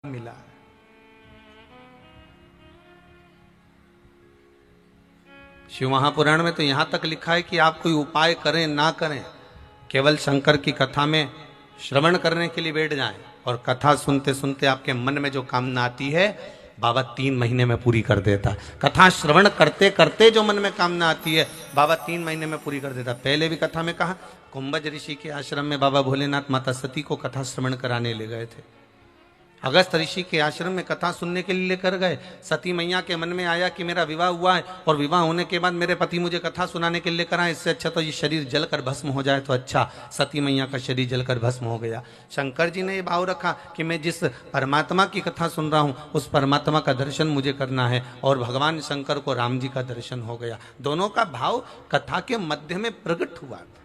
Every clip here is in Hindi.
मिला। शिव महापुराण में तो यहां तक लिखा है कि आप कोई उपाय करें ना करें, केवल शंकर की कथा में श्रवण करने के लिए बैठ जाएं और कथा सुनते सुनते आपके मन में जो कामना आती है बाबा 3 महीने में पूरी कर देता। कथा श्रवण करते करते जो मन में कामना आती है बाबा 3 महीने में पूरी कर देता। पहले भी कथा में कहा, कुंभज ऋषि के आश्रम में बाबा भोलेनाथ माता सती को कथा श्रवण कराने ले गए थे। अगस्त ऋषि के आश्रम में कथा सुनने के लिए लेकर गए। सती मैया के मन में आया कि मेरा विवाह हुआ है और विवाह होने के बाद मेरे पति मुझे कथा सुनाने के लिए लेकर आए, इससे अच्छा तो ये शरीर जलकर भस्म हो जाए तो अच्छा। सती मैया का शरीर जलकर भस्म हो गया। शंकर जी ने ये भाव रखा कि मैं जिस परमात्मा की कथा सुन रहा हूँ उस परमात्मा का दर्शन मुझे करना है, और भगवान शंकर को राम जी का दर्शन हो गया। दोनों का भाव कथा के मध्य में प्रकट हुआ था।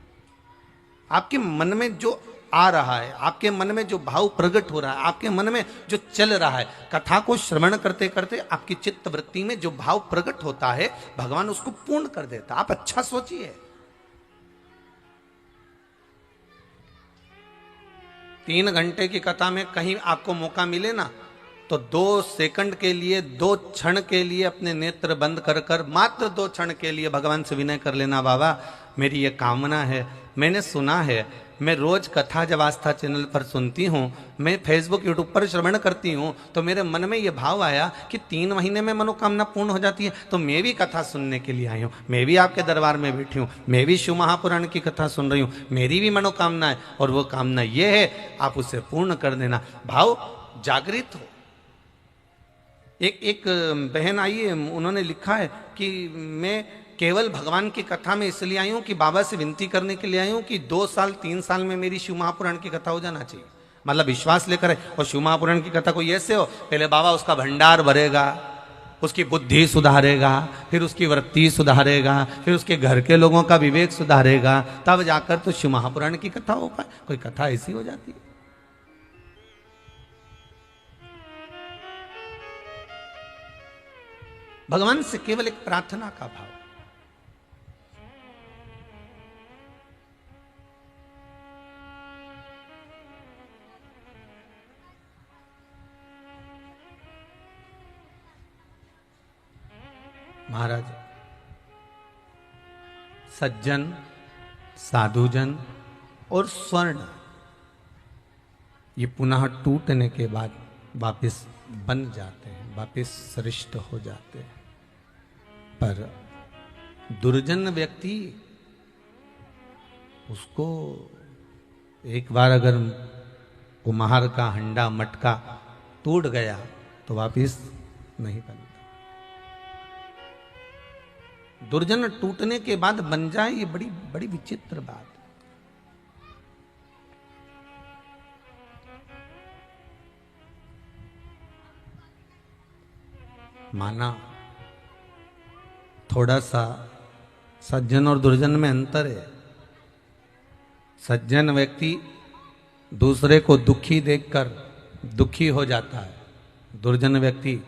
आपके मन में जो आ रहा है, आपके मन में जो भाव प्रकट हो रहा है, आपके मन में जो चल रहा है, कथा को श्रवण करते करते आपकी चित्त वृत्ति में जो भाव प्रकट होता है भगवान उसको पूर्ण कर देता। आप अच्छा सोचिए, 3 घंटे की कथा में कहीं आपको मौका मिले ना तो 2 सेकंड के लिए, 2 क्षण के लिए अपने नेत्र बंद कर कर मात्र 2 क्षण के लिए भगवान से विनय कर लेना, बाबा मेरी ये कामना है। मैंने सुना है, मैं रोज कथा जब आस्था चैनल पर सुनती हूँ, मैं फेसबुक यूट्यूब पर श्रवण करती हूँ, तो मेरे मन में ये भाव आया कि 3 महीने में मनोकामना पूर्ण हो जाती है, तो मैं भी कथा सुनने के लिए आई हूँ, मैं भी आपके दरबार में बैठी हूँ, मैं भी शिव महापुराण की कथा सुन रही हूँ, मेरी भी मनोकामना है और वो कामना ये है, आप उसे पूर्ण कर देना। भाव जागृत हो। एक बहन आई है, उन्होंने लिखा है कि मैं केवल भगवान की कथा में इसलिए आई हूं कि बाबा से विनती करने के लिए आई हूं कि 2 साल 3 साल में मेरी शिव महापुराण की कथा हो जाना चाहिए। मतलब विश्वास लेकर है। और शिव महापुराण की कथा कोई ऐसे हो, पहले बाबा उसका भंडार भरेगा, उसकी बुद्धि सुधारेगा, फिर उसकी वृत्ति सुधारेगा, फिर उसके घर के लोगों का विवेक सुधारेगा, तब जाकर तो शिव महापुराण की कथा हो पाए। कोई कथा ऐसी हो जाती है। भगवान से केवल एक प्रार्थना का भाव। महाराज, सज्जन, साधुजन और स्वर्ण ये पुनः टूटने के बाद वापस बन जाते हैं, वापस सृष्ट हो जाते हैं। पर दुर्जन व्यक्ति, उसको एक बार अगर कुम्हार का हंडा मटका टूट गया तो वापस नहीं बनता। दुर्जन टूटने के बाद बन जाए, ये बड़ी बड़ी विचित्र बात। माना थोड़ा सा सज्जन और दुर्जन में अंतर है। सज्जन व्यक्ति दूसरे को दुखी देखकर दुखी हो जाता है, दुर्जन व्यक्ति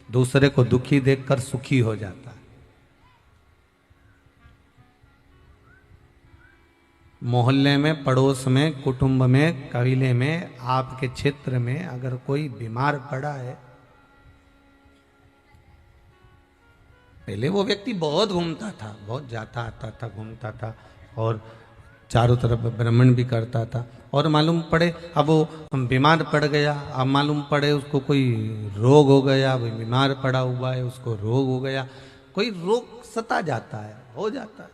दूसरे को दुखी देखकर सुखी हो जाता है। मोहल्ले में, पड़ोस में, कुटुंब में, कबीले में, आपके क्षेत्र में अगर कोई बीमार पड़ा है, पहले वो व्यक्ति बहुत घूमता था, बहुत जाता आता था, घूमता था और चारों तरफ भ्रमण भी करता था, और मालूम पड़े अब वो बीमार पड़ गया, अब मालूम पड़े उसको कोई रोग हो गया, वो बीमार पड़ा हुआ है, उसको रोग हो गया, कोई रोग सता जाता है, हो जाता है।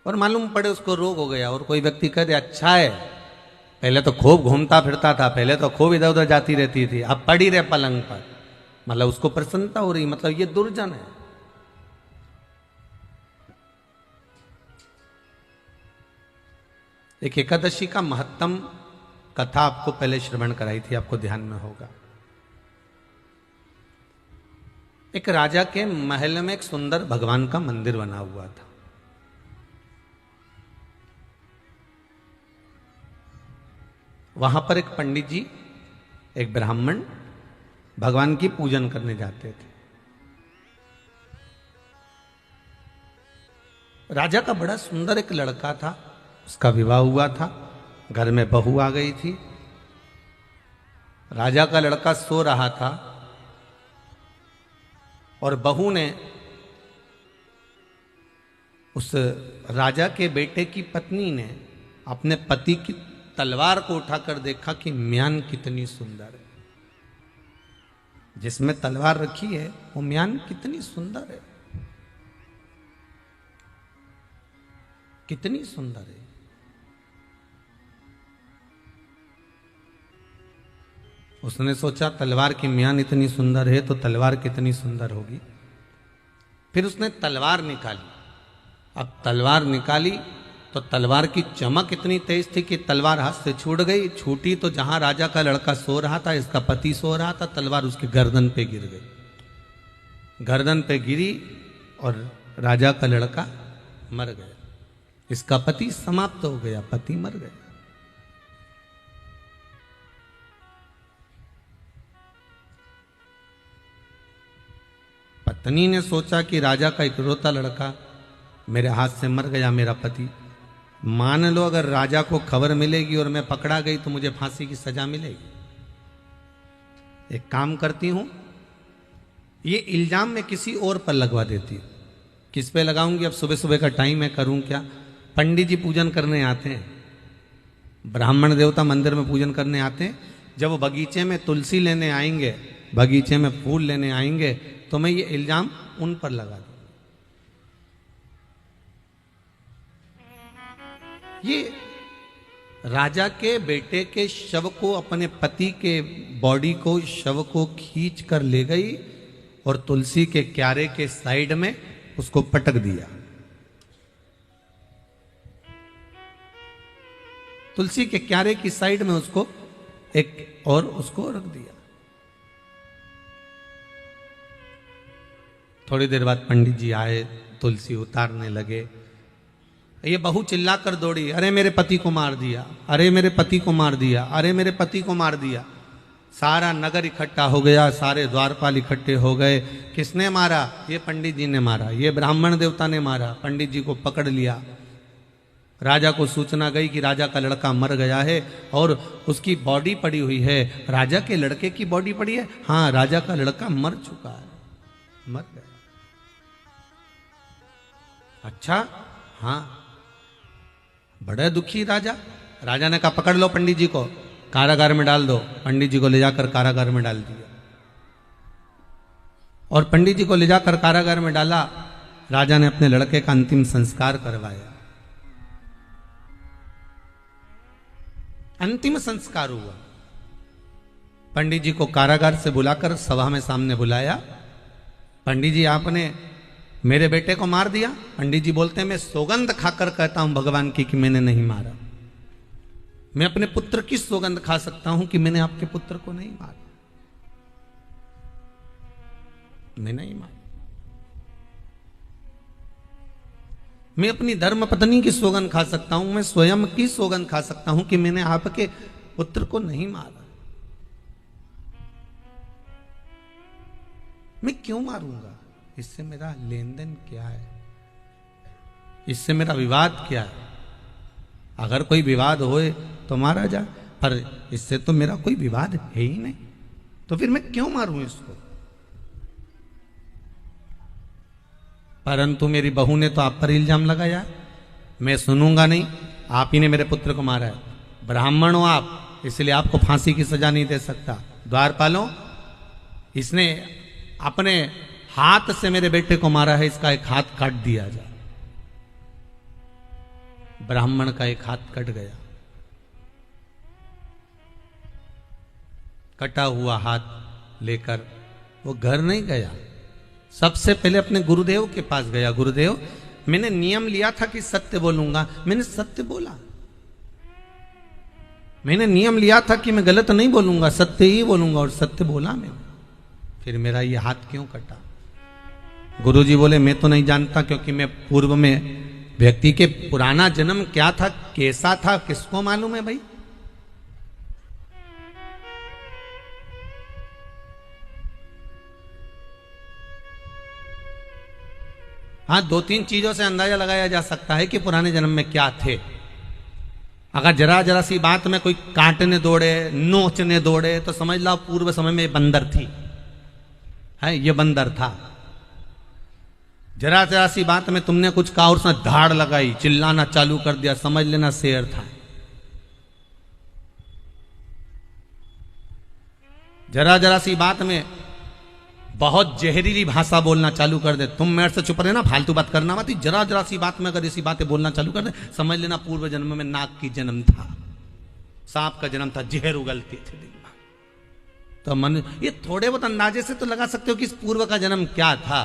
और मालूम पड़े उसको रोग हो गया और कोई व्यक्ति कह दे अच्छा है, पहले तो खूब घूमता फिरता था, पहले तो खूब इधर उधर जाती रहती थी, अब पड़ी रहे पलंग पर, मतलब उसको प्रसन्नता हो रही, मतलब ये दुर्जन है। एक एकादशी का महत्तम कथा आपको पहले श्रवण कराई थी, आपको ध्यान में होगा। एक राजा के महल में एक सुंदर भगवान का मंदिर बना हुआ था। वहां पर एक पंडित जी, एक ब्राह्मण भगवान की पूजन करने जाते थे। राजा का बड़ा सुंदर एक लड़का था, उसका विवाह हुआ था, घर में बहू आ गई थी। राजा का लड़का सो रहा था और बहू ने उस राजा के बेटे की पत्नी ने अपने पति की तलवार को उठाकर देखा कि म्यान कितनी सुंदर है। जिसमें तलवार रखी है वो म्यान कितनी सुंदर है, कितनी सुंदर है। उसने सोचा तलवार की म्यान इतनी सुंदर है तो तलवार कितनी सुंदर होगी। फिर उसने तलवार निकाली। अब तलवार निकाली तो तलवार की चमक इतनी तेज थी कि तलवार हाथ से छूट गई। छूटी तो जहां राजा का लड़का सो रहा था, इसका पति सो रहा था, तलवार उसकी गर्दन पे गिर गई। गर्दन पे गिरी और राजा का लड़का मर गया। इसका पति समाप्त हो गया, पति मर गया। पत्नी ने सोचा कि राजा का इकलौता लड़का मेरे हाथ से मर गया, मेरा पति। मान लो अगर राजा को खबर मिलेगी और मैं पकड़ा गई तो मुझे फांसी की सजा मिलेगी। एक काम करती हूं, ये इल्जाम मैं किसी और पर लगवा देती हूं। किस पे लगाऊंगी? अब सुबह सुबह का टाइम है, करूं क्या? पंडित जी पूजन करने आते हैं, ब्राह्मण देवता मंदिर में पूजन करने आते हैं। जब वो बगीचे में तुलसी लेने आएंगे, बगीचे में फूल लेने आएंगे, तो मैं ये इल्जाम उन पर लगा दूं। ये राजा के बेटे के शव को, अपने पति के बॉडी को, शव को खींच कर ले गई और तुलसी के क्यारे के साइड में उसको पटक दिया। तुलसी के क्यारे की साइड में उसको उसको रख दिया। थोड़ी देर बाद पंडित जी आए, तुलसी उतारने लगे। ये बहू चिल्ला कर दौड़ी, अरे मेरे पति को मार दिया, अरे मेरे पति को मार दिया, अरे मेरे पति को मार दिया। सारा नगर इकट्ठा हो गया, सारे द्वारपाल इकट्ठे हो गए। किसने मारा? ये पंडित जी ने मारा, ये ब्राह्मण देवता ने मारा। पंडित जी को पकड़ लिया। राजा को सूचना गई कि राजा का लड़का मर गया है और उसकी बॉडी पड़ी हुई है। राजा के लड़के की बॉडी पड़ी है? हाँ, राजा का लड़का मर चुका है, मर गया। अच्छा, हाँ। बड़ा दुखी राजा। राजा ने कहा पकड़ लो पंडित जी को, कारागार में डाल दो। पंडित जी को ले जाकर कारागार में डाल दिया और पंडित जी को ले जाकर कारागार में डाला। राजा ने अपने लड़के का अंतिम संस्कार करवाया। अंतिम संस्कार हुआ। पंडित जी को कारागार से बुलाकर सभा में सामने बुलाया। पंडित जी, आपने मेरे बेटे को मार दिया। पंडित जी बोलते हैं, मैं सौगंध खाकर कहता हूं भगवान की कि मैंने नहीं मारा। मैं अपने पुत्र की सौगंध खा सकता हूं कि मैंने आपके पुत्र को नहीं मारा, मैं नहीं मारा। मैं अपनी धर्म पत्नी की सौगंध खा सकता हूं, मैं स्वयं की सौगंध खा सकता हूं कि मैंने आपके पुत्र को नहीं मारा। मैं क्यों मारूंगा? इससे मेरा लेन देन क्या है? इससे मेरा विवाद क्या है? अगर कोई विवाद होए तो मारा जाए, पर इससे तो मेरा कोई विवाद है ही नहीं, तो फिर मैं क्यों मारूं इसको? परंतु मेरी बहू ने तो आप पर इल्जाम लगाया, मैं सुनूंगा नहीं। आप ही ने मेरे पुत्र को मारा है, ब्राह्मण हो आप, इसलिए आपको फांसी की सजा नहीं दे सकता। द्वारपालों, इसने अपने हाथ से मेरे बेटे को मारा है, इसका एक हाथ काट दिया जाए। ब्राह्मण का एक हाथ कट गया। कटा हुआ हाथ लेकर वो घर नहीं गया, सबसे पहले अपने गुरुदेव के पास गया। गुरुदेव, मैंने नियम लिया था कि सत्य बोलूंगा, मैंने सत्य बोला। मैंने नियम लिया था कि मैं गलत नहीं बोलूंगा, सत्य ही बोलूंगा, और सत्य बोला मैंने। फिर मेरा ये हाथ क्यों कटा? गुरुजी बोले, मैं तो नहीं जानता, क्योंकि मैं पूर्व में व्यक्ति के पुराना जन्म क्या था, कैसा था, किसको मालूम है भाई? हाँ, 2-3 चीजों से अंदाजा लगाया जा सकता है कि पुराने जन्म में क्या थे। अगर जरा जरा सी बात में कोई काटने दौड़े, नोचने दौड़े, तो समझ लो पूर्व समय में बंदर थी, है ये बंदर था। जरा जरा सी बात में तुमने कुछ कहा और उसने धाड़ लगाई, चिल्लाना चालू कर दिया, समझ लेना शेर था। जरा जरा सी बात में बहुत जहरीली भाषा बोलना चालू कर दे, तुम मेरे से चुप रहे ना, फालतू बात करना मत। जरा जरा सी बात में अगर ऐसी बातें बोलना चालू कर दे, समझ लेना पूर्व जन्म में नाग की जन्म था, सांप का जन्म था, जहर उगलती थी दिन में। तो मन ये थोड़े बहुत अंदाजे से तो लगा सकते हो कि इस पूर्व का जन्म क्या था,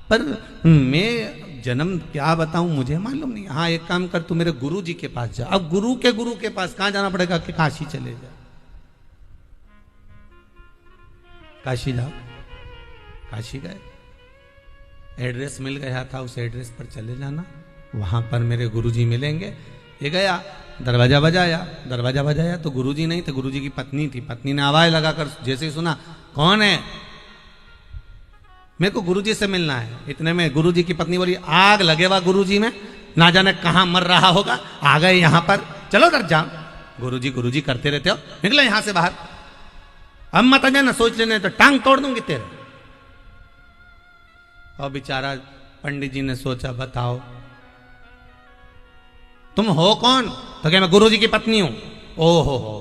पर मैं जन्म क्या बताऊं, मुझे मालूम नहीं। हाँ, एक काम कर, तू मेरे गुरु जी के पास जा। अब गुरु के पास कहां जाना पड़ेगा कि काशी चले जा, काशी जाओ। काशी गए, एड्रेस मिल गया था, उस एड्रेस पर चले जाना, वहां पर मेरे गुरुजी मिलेंगे। ये गया, दरवाजा बजाया तो गुरुजी नहीं थे, गुरुजी की पत्नी थी। पत्नी ने आवाज लगाकर जैसे ही सुना, कौन है, मेरे को गुरुजी से मिलना है। इतने में गुरुजी की पत्नी बोली, आग लगे वा गुरुजी में, ना जाने कहां मर रहा होगा, आ गए यहां पर, चलो डर जाओ। गुरुजी करते रहते हो, निकलो यहां से बाहर, अब मत जाना, सोच लेने तो टांग तोड़ दूंगी तेरे। और बेचारा पंडित जी ने सोचा, बताओ तुम हो कौन? तो क्या मैं गुरुजी की पत्नी हूं। ओहो हो,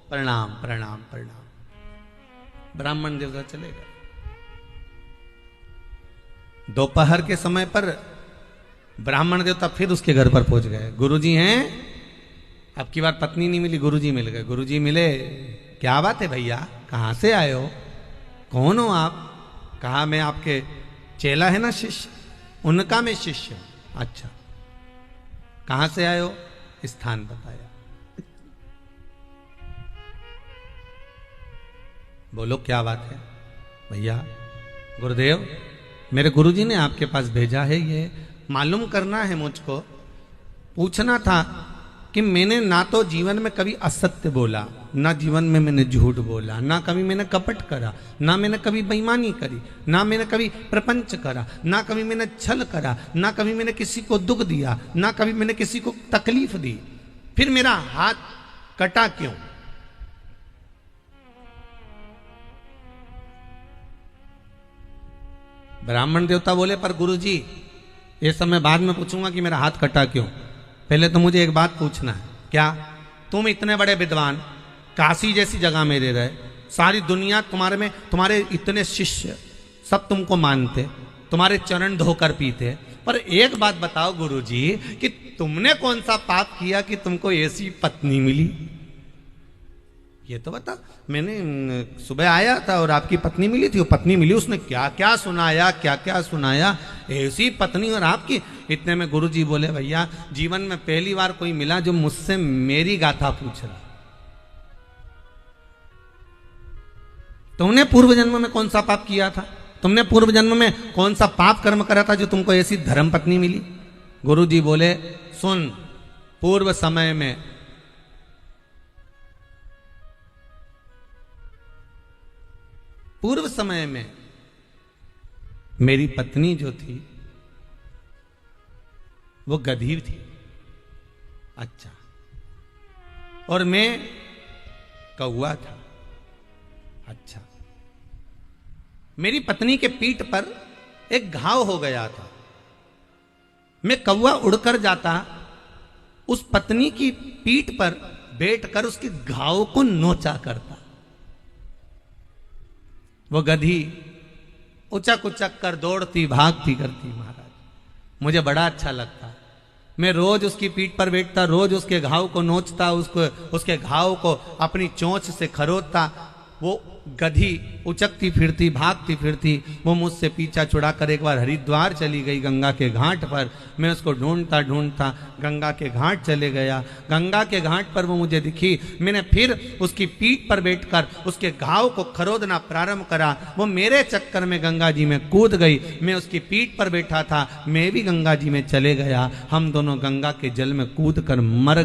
प्रणाम प्रणाम प्रणाम। ब्राह्मण देवता चले गए। दोपहर के समय पर ब्राह्मण देवता फिर उसके घर पर पहुंच गए। गुरुजी हैं, अब की बार पत्नी नहीं मिली, गुरुजी मिल गए। गुरुजी मिले, क्या बात है भैया, कहां से आए हो, कौन हो आप? कहा मैं आपके चेला है ना, शिष्य, उनका मैं शिष्य हूं। अच्छा, कहां से आए हो? स्थान बताया। बोलो क्या बात है? भैया गुरुदेव, मेरे गुरुजी ने आपके पास भेजा है, ये मालूम करना है मुझको, पूछना था कि मैंने ना तो जीवन में कभी असत्य बोला, ना जीवन में मैंने झूठ बोला, ना कभी मैंने कपट करा, ना मैंने कभी बेईमानी करी, ना मैंने कभी प्रपंच करा, ना कभी मैंने छल करा, ना कभी मैंने किसी को दुख दिया, ना कभी मैंने किसी को तकलीफ दी। फिर मेरा हाथ कटा क्यों? ब्राह्मण देवता बोले, पर गुरुजी ये सब मैं बाद में पूछूंगा कि मेरा हाथ कटा क्यों, पहले तो मुझे एक बात पूछना है। क्या? तुम इतने बड़े विद्वान, काशी जैसी जगह में रह रहे, सारी दुनिया तुम्हारे में, तुम्हारे इतने शिष्य सब तुमको मानते, तुम्हारे चरण धोकर पीते, पर एक बात बताओ गुरुजी कि तुमने कौन सा पाप किया कि तुमको ऐसी पत्नी मिली? ये तो बता। मैंने सुबह आया था और आपकी पत्नी मिली थी, वो पत्नी मिली, उसने क्या क्या सुनाया, क्या क्या सुनाया, ऐसी पत्नी और आपकी। इतने में गुरुजी बोले, भैया जीवन में पहली बार कोई मिला जो मुझसे मेरी गाथा पूछ रहा। तुमने पूर्व जन्म में कौन सा पाप किया था? तुमने पूर्व जन्म में कौन सा पाप कर्म करा था जो तुमको ऐसी धर्म पत्नी मिली? गुरुजी बोले, सुन, पूर्व समय में मेरी पत्नी जो थी वो गधी थी। अच्छा, और मैं कौवा था। अच्छा, मेरी पत्नी के पीठ पर एक घाव हो गया था। मैं कौवा उड़कर जाता, उस पत्नी की पीठ पर बैठकर उसके घाव को नोचा करता। वो गधी उचक उचक कर दौड़ती भागती करती महाराज, मुझे बड़ा अच्छा लगता। मैं रोज उसकी पीठ पर बैठता, रोज उसके घाव को नोचता, उसके घाव को अपनी चोंच से खरोदता। वो गधी उचकती फिरती भागती फिरती, वो मुझसे पीछा छुड़ाकर एक बार हरिद्वार चली गई गंगा के घाट पर। मैं उसको ढूंढता ढूंढता गंगा के घाट चले गया। गंगा के घाट पर वो मुझे दिखी। मैंने फिर उसकी पीठ पर बैठकर उसके घाव को खरोदना प्रारंभ करा। वो मेरे चक्कर में गंगा जी में कूद गई। मैं उसकी पीठ पर बैठा था, मैं भी गंगा जी में चले गया। हम दोनों गंगा के जल में कूद कर मर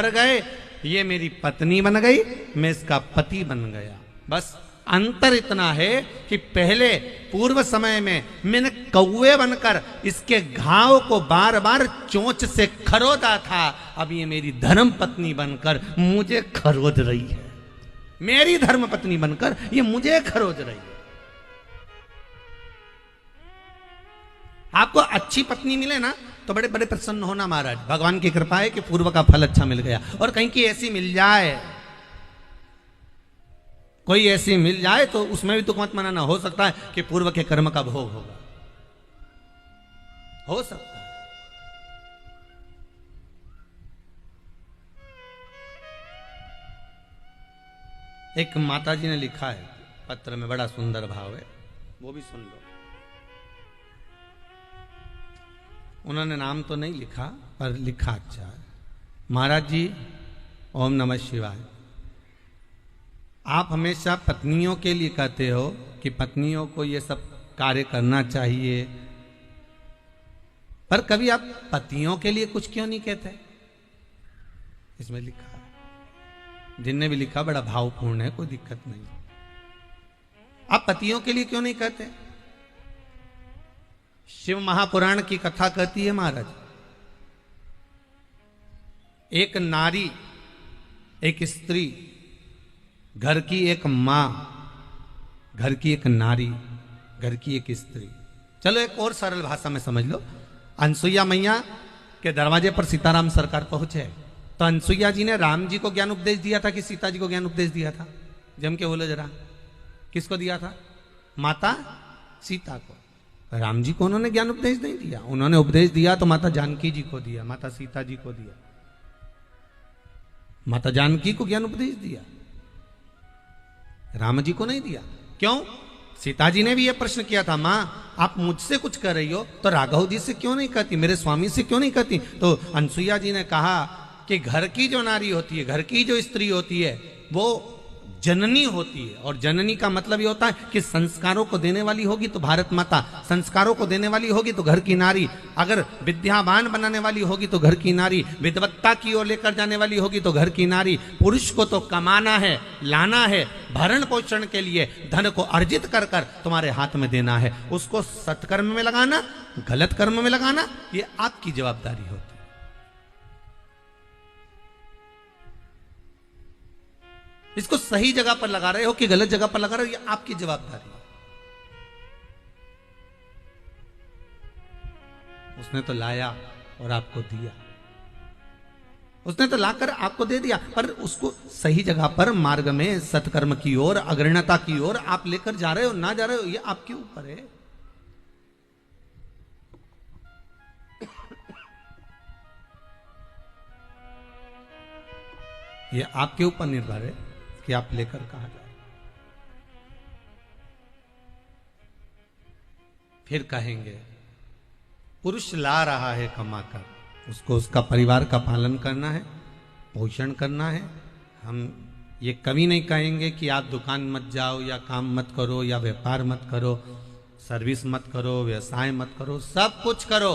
गए। ये मेरी पत्नी बन गई, मैं इसका पति बन गया। बस अंतर इतना है कि पहले पूर्व समय में मैंने कौवे बनकर इसके घाव को बार बार चोंच से खरोदा था, अब ये मेरी धर्म पत्नी बनकर मुझे खरोद रही है। मेरी धर्म पत्नी बनकर ये मुझे खरोद रही है। आपको अच्छी पत्नी मिले ना तो बड़े बड़े प्रसन्न होना महाराज, भगवान की कृपा है कि पूर्व का फल अच्छा मिल गया। और कहीं की ऐसी मिल जाए, कोई ऐसी मिल जाए तो उसमें भी दुख मत मनाना, हो सकता है कि पूर्व के कर्म का भोग होगा, हो सकता है। एक माता जी ने लिखा है पत्र में, बड़ा सुंदर भाव है, वो भी सुन लो। उन्होंने नाम तो नहीं लिखा पर लिखा अच्छा है। महाराज जी ओम नमः शिवाय। आप हमेशा पत्नियों के लिए कहते हो कि पत्नियों को ये सब कार्य करना चाहिए, पर कभी आप पतियों के लिए कुछ क्यों नहीं कहते? इसमें लिखा है, जिनने भी लिखा बड़ा भावपूर्ण है, कोई दिक्कत नहीं। आप पतियों के लिए क्यों नहीं कहते? शिव महापुराण की कथा कहती है महाराज, एक नारी, एक स्त्री, घर की एक मां, घर की एक नारी, घर की एक स्त्री। चलो एक और सरल भाषा में समझ लो। अनसुईया मैया के दरवाजे पर सीताराम सरकार पहुंचे तो अनसुईया जी ने राम जी को ज्ञान उपदेश दिया था कि सीता जी को ज्ञान उपदेश दिया था? जम के बोलो जरा, किसको दिया था? माता सीता को। राम जी को उन्होंने ज्ञान उपदेश नहीं दिया, उन्होंने उपदेश दिया तो माता जानकी जी को दिया, माता सीता जी को दिया, माता जानकी को ज्ञान उपदेश दिया, राम जी को नहीं दिया। क्यों? सीता जी ने भी यह प्रश्न किया था, मां आप मुझसे कुछ कर रही हो तो राघव जी से क्यों नहीं कहती, मेरे स्वामी से क्यों नहीं कहती? तो अनसुईया जी ने कहा कि घर की जो नारी होती है, घर की जो स्त्री होती है, वो जननी होती है। और जननी का मतलब ये होता है कि संस्कारों को देने वाली होगी तो भारत माता, संस्कारों को देने वाली होगी तो घर की नारी, अगर विद्यावान बनाने वाली होगी तो घर की नारी, विद्वत्ता की ओर लेकर जाने वाली होगी तो घर की नारी। पुरुष को तो कमाना है, लाना है, भरण पोषण के लिए धन को अर्जित कर कर तुम्हारे हाथ में देना है, उसको सत्कर्म में लगाना, गलत कर्म में लगाना, ये आपकी जवाबदारी होती है। इसको सही जगह पर लगा रहे हो कि गलत जगह पर लगा रहे हो, ये आपकी जवाबदारी है। उसने तो लाया और आपको दिया, उसने तो लाकर आपको दे दिया, पर उसको सही जगह पर, मार्ग में, सत्कर्म की ओर, अग्रणता की ओर आप लेकर जा रहे हो ना जा रहे हो, ये आपके ऊपर है। ये आपके ऊपर निर्भर है कि आप लेकर कहां जाए। फिर कहेंगे पुरुष ला रहा है कमाकर, उसको उसका परिवार का पालन करना है, पोषण करना है। हम ये कभी नहीं कहेंगे कि आप दुकान मत जाओ या काम मत करो या व्यापार मत करो, सर्विस मत करो, व्यवसाय मत करो, सब कुछ करो।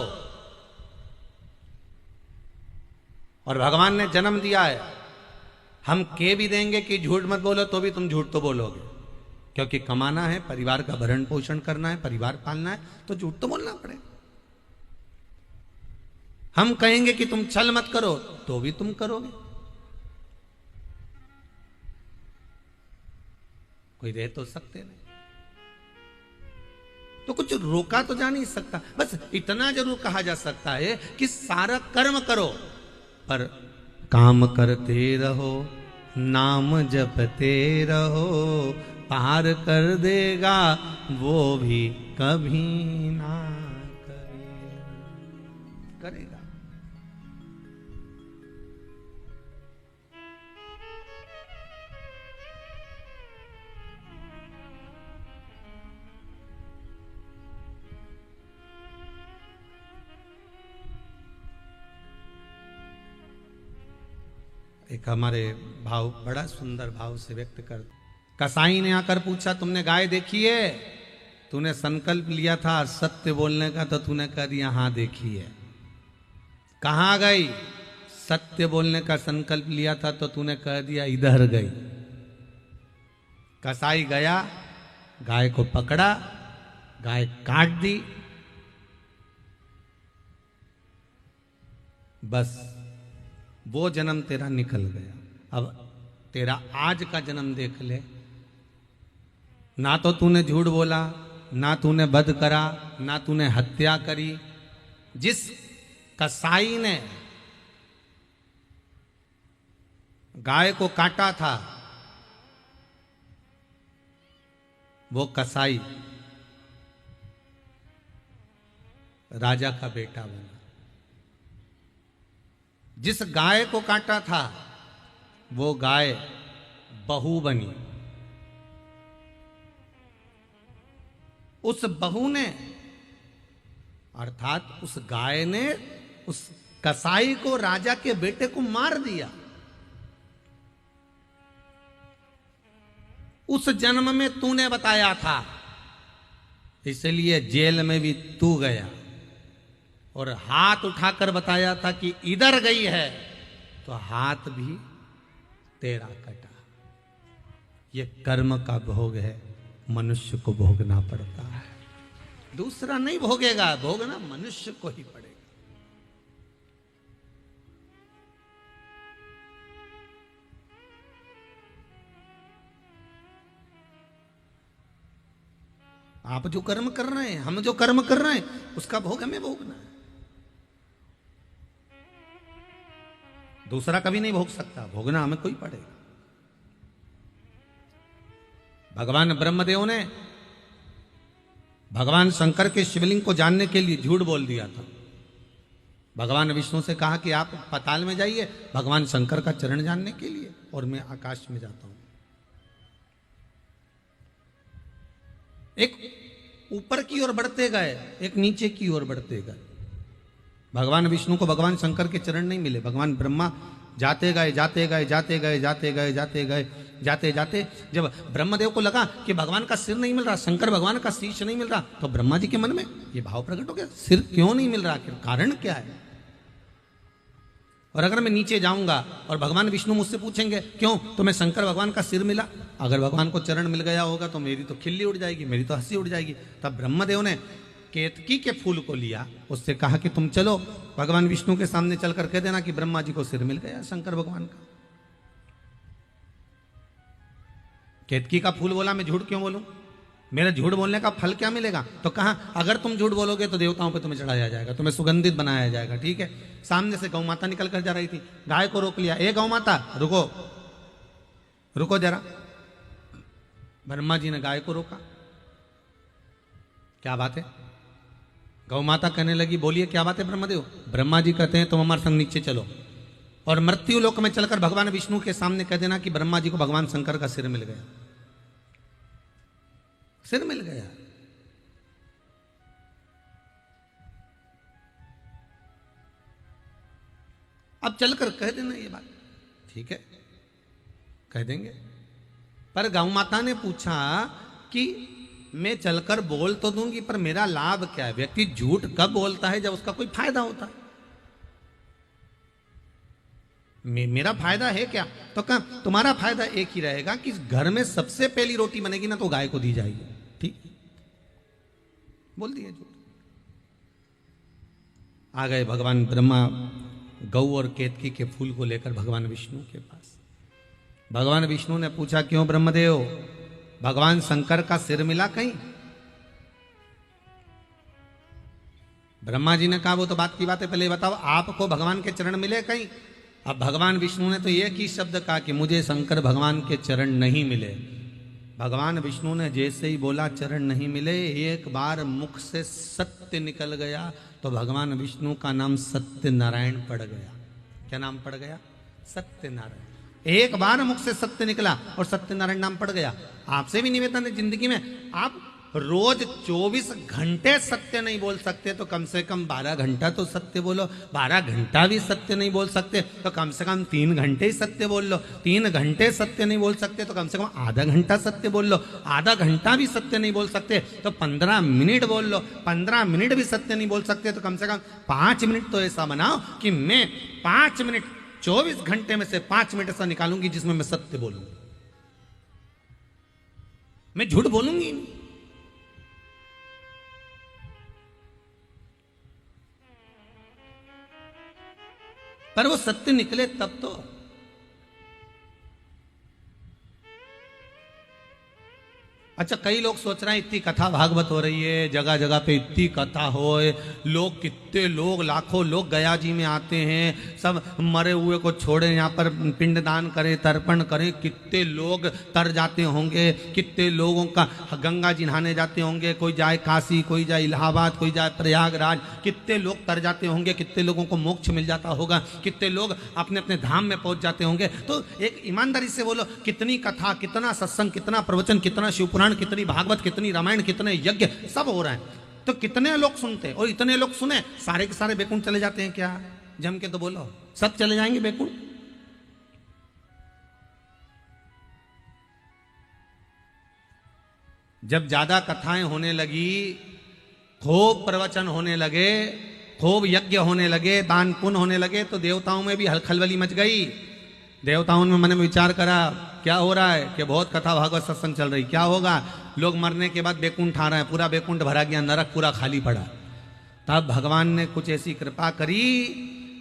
और भगवान ने जन्म दिया है, हम कह भी देंगे कि झूठ मत बोलो तो भी तुम झूठ तो बोलोगे, क्योंकि कमाना है, परिवार का भरण पोषण करना है, परिवार पालना है, तो झूठ तो बोलना पड़े। हम कहेंगे कि तुम छल मत करो तो भी तुम करोगे। कोई रह तो सकते नहीं, तो कुछ रोका तो जा नहीं सकता। बस इतना जरूर कहा जा सकता है कि सारा कर्म करो, पर काम करते रहो, नाम जपते रहो, पार कर देगा वो भी कभी ना करेगा। एक हमारे भाव बड़ा सुंदर भाव से व्यक्त कर, कसाई ने आकर पूछा तुमने गाय देखी है? तूने संकल्प लिया था सत्य बोलने का तो तूने कह दिया हाँ देखी है। कहाँ गई? सत्य बोलने का संकल्प लिया था तो तूने कह दिया इधर गई। कसाई गया, गाय को पकड़ा, गाय काट दी, बस वो जन्म तेरा निकल गया। अब तेरा आज का जन्म देख ले, ना तो तूने झूठ बोला, ना तूने वध करा, ना तूने हत्या करी। जिस कसाई ने गाय को काटा था वो कसाई राजा का बेटा बना। जिस गाय को काटा था वो गाय बहू बनी। उस बहू ने अर्थात उस गाय ने उस कसाई को, राजा के बेटे को मार दिया। उस जन्म में तूने बताया था, इसलिए जेल में भी तू गया और हाथ उठाकर बताया था कि इधर गई है, तो हाथ भी तेरा कटा। ये कर्म का भोग है, मनुष्य को भोगना पड़ता है, दूसरा नहीं भोगेगा, भोगना मनुष्य को ही पड़ेगा। आप जो कर्म कर रहे हैं, हम जो कर्म कर रहे हैं, उसका भोग हमें भोगना है, दूसरा कभी नहीं भोग सकता, भोगना हमें कोई पड़ेगा। भगवान ब्रह्मदेव ने भगवान शंकर के शिवलिंग को जानने के लिए झूठ बोल दिया था। भगवान विष्णु से कहा कि आप पाताल में जाइए भगवान शंकर का चरण जानने के लिए, और मैं आकाश में जाता हूं। एक ऊपर की ओर बढ़ते गए, एक नीचे की ओर बढ़ते गए। भगवान विष्णु को भगवान शंकर के चरण नहीं मिले। भगवान ब्रह्मा जाते गए, जाते गए, जाते गए, जाते गए, जाते गए, जाते जाते जब ब्रह्मदेव को लगा कि भगवान का सिर नहीं मिल रहा, शंकर भगवान का शीश नहीं मिल रहा, तो ब्रह्मा जी के मन में ये भाव प्रकट हो गया, सिर क्यों नहीं मिल रहा, कारण क्या है। और अगर मैं नीचे जाऊंगा और भगवान विष्णु मुझसे पूछेंगे क्यों, तो मैं शंकर भगवान का सिर मिला, अगर भगवान को चरण मिल गया होगा तो मेरी तो खिल्ली उड़ जाएगी, मेरी तो हंसी उड़ जाएगी। तब ब्रह्मदेव ने केतकी के फूल को लिया, उससे कहा कि तुम चलो भगवान विष्णु के सामने चलकर कह देना कि ब्रह्मा जी को सिर मिल गया शंकर भगवान का। केतकी का फूल बोला मैं झूठ क्यों बोलूं, मेरे झूठ बोलने का फल क्या मिलेगा। तो कहा अगर तुम झूठ बोलोगे तो देवताओं पे तुम्हें चढ़ाया जाएगा, तुम्हें सुगंधित बनाया जाएगा। ठीक है, सामने से गौ माता निकल कर जा रही थी, गाय को रोक लिया, ए गौ माता रुको, रुको जरा। ब्रह्मा जी ने गाय को रोका, क्या बात है। गौ माता कहने लगी बोलिए क्या बात है ब्रह्मदेव। ब्रह्मा जी कहते हैं तुम हमारे संग नीचे चलो और मृत्यु लोक में चलकर भगवान विष्णु के सामने कह देना कि ब्रह्मा जी को भगवान शंकर का सिर मिल गया, सिर मिल गया। अब चलकर कह देना ये बात, ठीक है कह देंगे। पर गौ माता ने पूछा कि मैं चलकर बोल तो दूंगी पर मेरा लाभ क्या है। व्यक्ति झूठ कब बोलता है, जब उसका कोई फायदा होता है। मेरा फायदा है क्या, तो कहा तुम्हारा फायदा एक ही रहेगा कि घर में सबसे पहली रोटी बनेगी ना तो गाय को दी जाएगी। ठीक बोल दिया झूठ। आ गए भगवान ब्रह्मा गौ और केतकी के फूल को लेकर भगवान विष्णु के पास। भगवान विष्णु ने पूछा क्यों ब्रह्मदेव, भगवान शंकर का सिर मिला कहीं। ब्रह्मा जी ने कहा वो तो बात की बात है, पहले बताओ आपको भगवान के चरण मिले कहीं। अब भगवान विष्णु ने तो एक ही शब्द कहा कि मुझे शंकर भगवान के चरण नहीं मिले। भगवान विष्णु ने जैसे ही बोला चरण नहीं मिले, एक बार मुख से सत्य निकल गया, तो भगवान विष्णु का नाम सत्यनारायण पड़ गया। क्या नाम पड़ गया, सत्यनारायण। एक बार मुख से सत्य निकला और सत्यनारायण नाम पड़ गया। आपसे भी निवेदन है, जिंदगी में आप रोज 24 घंटे सत्य नहीं बोल सकते तो कम से कम 12 घंटा तो सत्य बोलो। 12 घंटा भी सत्य नहीं बोल सकते तो कम से कम 3 घंटे ही सत्य बोल लो। 3 घंटे सत्य नहीं बोल सकते तो कम से कम आधा घंटा सत्य बोल लो। आधा घंटा भी सत्य नहीं बोल सकते तो 15 मिनट बोल लो। 15 मिनट भी सत्य नहीं बोल सकते तो कम से कम 5 मिनट तो ऐसा बनाओ कि मैं 5 मिनट 24 घंटे में से 5 मिनट ऐसा निकालूंगी जिसमें मैं सत्य बोलूंगी। मैं झूठ बोलूंगी नहीं। पर वो सत्य निकले तब तो। अच्छा, कई लोग सोच रहे हैं इतनी कथा भागवत हो रही है, जगह जगह पे इतनी कथा हो, लोग कितने लोग लाखों लोग गया जी में आते हैं, सब मरे हुए को छोड़े यहाँ पर पिंडदान करें, तर्पण करें, कितने लोग तर जाते होंगे, कितने लोगों का गंगा जी नहाने जाते होंगे, कोई जाए काशी, कोई जाए इलाहाबाद, कोई जाए प्रयागराज, कितने लोग तर जाते होंगे, कितने लोगों को मोक्ष मिल जाता होगा, कितने लोग अपने अपने धाम में पहुंच जाते होंगे। तो एक ईमानदारी से बोलो, कितनी कथा, कितना सत्संग, कितना प्रवचन, कितना शिवपुराण, कितनी भागवत, कितनी रामायण, कितने यज्ञ सब हो रहे हैं, तो कितने लोग सुनते हैं? और इतने लोग सुने, सारे के सारे बैकुंठ चले जाते हैं क्या? जम के तो बोलो, सब चले जाएंगे बैकुंठ? जब ज्यादा कथाएं होने लगी, खूब प्रवचन होने लगे, खूब यज्ञ होने लगे, दान पुण्य होने लगे, तो देवताओं में भी खलबली मच गई। देवताओं में मन में विचार करा, क्या हो रहा है कि बहुत कथा भागवत सत्संग चल रही, क्या होगा? लोग मरने के बाद बैकुंठ आ रहे हैं, पूरा बैकुंठ भरा गया, नरक पूरा खाली पड़ा। तब भगवान ने कुछ ऐसी कृपा करी,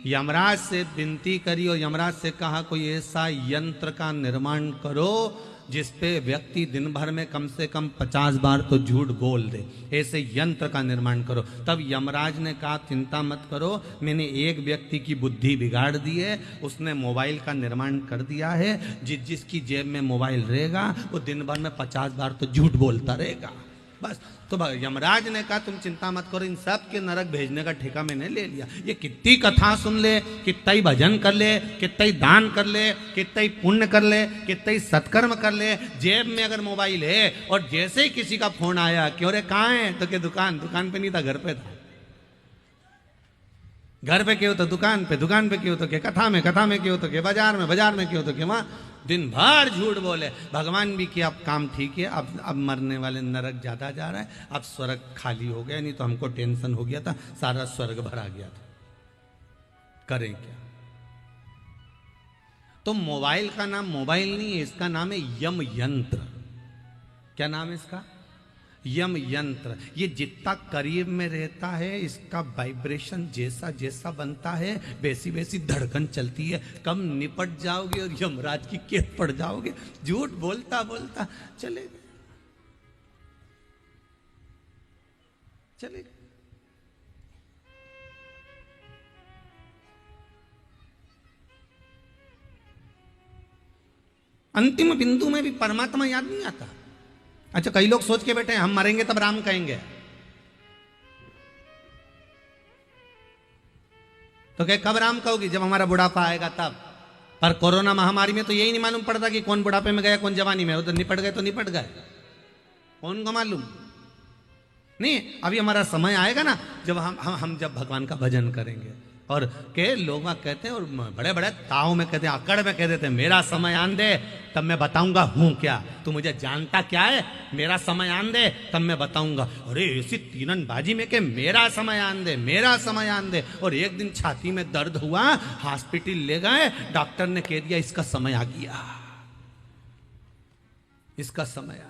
यमराज से विनती करी और यमराज से कहा कोई ऐसा यंत्र का निर्माण करो जिसपे व्यक्ति दिन भर में कम से कम 50 बार तो झूठ बोल दे, ऐसे यंत्र का निर्माण करो। तब यमराज ने कहा चिंता मत करो, मैंने एक व्यक्ति की बुद्धि बिगाड़ दी है, उसने मोबाइल का निर्माण कर दिया है, जिसकी जेब में मोबाइल रहेगा वो दिन भर में 50 बार तो झूठ बोलता रहेगा बस। तो यमराज ने कहा तुम चिंता मत करो, इन सब के नरक भेजने का ठेका मैंने ले लिया। ये कितनी कथा सुन ले, कितना ही भजन कर ले, कितना ही दान कर ले, कितना ही पुण्य कर ले, कितना ही सत्कर्म कर ले, जेब में अगर मोबाइल है और जैसे ही किसी का फोन आया क्यों रे कहाँ है, तो क्या दुकान पे नहीं था, घर पे था। घर पे क्यों तो दुकान पे क्यों तो क्या कथा में क्यों तो क्या बाजार में क्यों तो क्या वहां, दिन भर झूठ बोले। भगवान भी किया अब काम ठीक है, अब मरने वाले नरक ज्यादा जा रहा है, अब स्वर्ग खाली हो गया, नहीं तो हमको टेंशन हो गया था, सारा स्वर्ग भरा गया था, करें क्या? तो मोबाइल का नाम मोबाइल नहीं है, इसका नाम है यम यंत्र। क्या नाम है इसका? यम यंत्र। ये जितना करीब में रहता है, इसका वाइब्रेशन जैसा जैसा बनता है वैसी वैसी धड़कन चलती है, कम निपट जाओगे और यमराज की कैद पड़ जाओगे। झूठ बोलता बोलता चले गए। अंतिम बिंदु में भी परमात्मा याद नहीं आता। अच्छा, कई लोग सोच के बैठे हैं हम मरेंगे तब राम कहेंगे, तो क्या कब राम कहोगी? जब हमारा बुढ़ापा आएगा तब। पर कोरोना महामारी में तो यही नहीं मालूम पड़ता कि कौन बुढ़ापे में गया कौन जवानी में, उधर निपट गए तो निपट गए, कौन को मालूम? नहीं, अभी हमारा समय आएगा ना जब हम जब भगवान का भजन करेंगे, और के लोग कहते हैं और बड़े बड़े ताव में कहते हैं, अकड़ में कह देते हैं मेरा समय आन दे तब मैं बताऊंगा हूं क्या, तू मुझे जानता क्या है, मेरा समय आन दे तब मैं बताऊंगा। अरे ऐसी तीरंदाजी में के मेरा समय आन दे, मेरा समय आन दे। और एक दिन छाती में दर्द हुआ, हॉस्पिटल ले गए, डॉक्टर ने कह दिया इसका समय आ गया, इसका समय आया।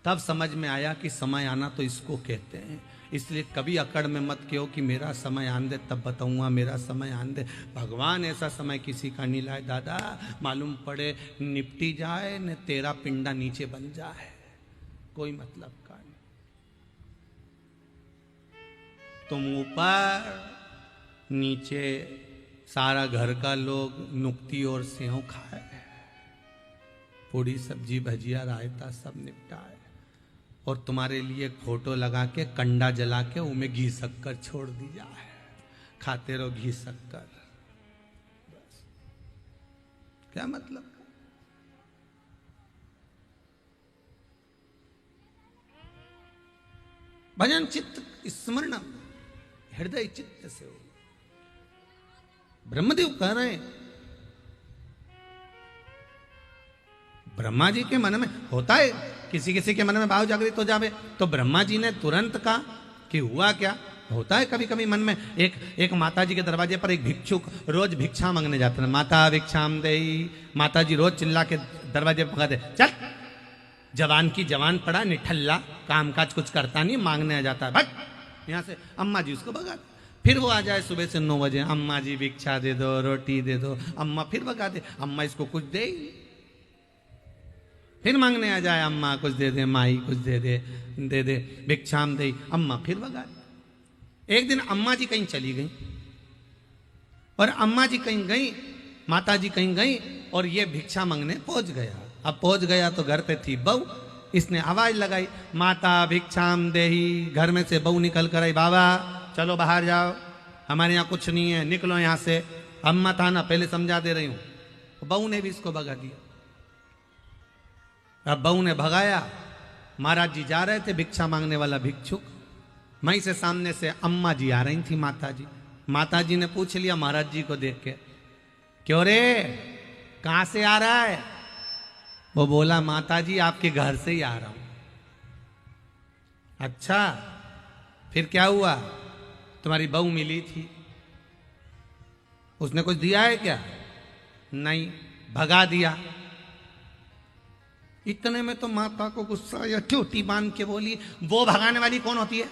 तब समझ में आया कि समय आना तो इसको कहते हैं। इसलिए कभी अकड़ में मत कहो कि मेरा समय आन दे तब बताऊंगा, मेरा समय आन दे। भगवान ऐसा समय किसी का नहीं लाए दादा, मालूम पड़े निपटी जाए न तेरा पिंडा नीचे बन जाए, कोई मतलब का नहीं। तुम ऊपर नीचे सारा घर का लोग नुक्ती और सेव खाए, पूरी सब्जी भजिया रायता सब निपटाए, और तुम्हारे लिए फोटो लगा के कंडा जला के उनमें घी शक्कर छोड़ दी जाए, खाते रहो घी शक्कर, बस। क्या मतलब? भजन चित्त स्मरण हृदय चित्त से हो। ब्रह्मदेव कह रहे हैं, ब्रह्मा जी के मन में होता है, किसी किसी के मन में भाव जागृत हो जावे, तो ब्रह्मा जी ने तुरंत कहा कि हुआ क्या? होता है कभी कभी मन में। एक माता जी के दरवाजे पर एक भिक्षुक रोज भिक्षा मांगने जाते हैं, माता भिक्षाम देई, माता जी रोज चिल्ला के दरवाजे पर कहते चल जवान की जवान पड़ा निठल्ला, काम काज कुछ करता नहीं, मांगने आ जाता है, भट यहाँ से। अम्मा जी उसको भगा दे। फिर वो आ जाए सुबह से 9 बजे, अम्मा जी भिक्षा दे दो, रोटी दे दो, अम्मा फिर भगा दे, अम्मा इसको कुछ दे ही नहीं। फिर मांगने आ जाए, अम्मा कुछ दे दे, माई कुछ दे दे भिक्षाम दे, अम्मा फिर भगा दे। एक दिन अम्मा जी कहीं चली गई, और अम्मा जी कहीं गई, माता जी कहीं गई, और ये भिक्षा मांगने पहुंच गया। अब पहुंच गया तो घर पे थी बहू, इसने आवाज लगाई, माता भिक्षाम देही। घर में से बहू निकल कर आई, बाबा चलो बाहर जाओ, हमारे यहाँ कुछ नहीं है, निकलो यहाँ से। अम्मा था ना, पहले समझा दे रही हूं। बहू ने भी इसको भगा दिया। अब बहू ने भगाया, महाराज जी जा रहे थे, भिक्षा मांगने वाला भिक्षुक, वहीं से सामने से अम्मा जी आ रही थी, माता जी। माता जी ने पूछ लिया महाराज जी को देख के, क्यों रे कहां से आ रहा है? वो बोला, माता जी आपके घर से ही आ रहा हूं। अच्छा फिर क्या हुआ? तुम्हारी बहू मिली थी, उसने कुछ दिया है क्या? नहीं, भगा दिया। इतने में तो माता को गुस्सा या चोटी बांध के बोली, वो भगाने वाली कौन होती है?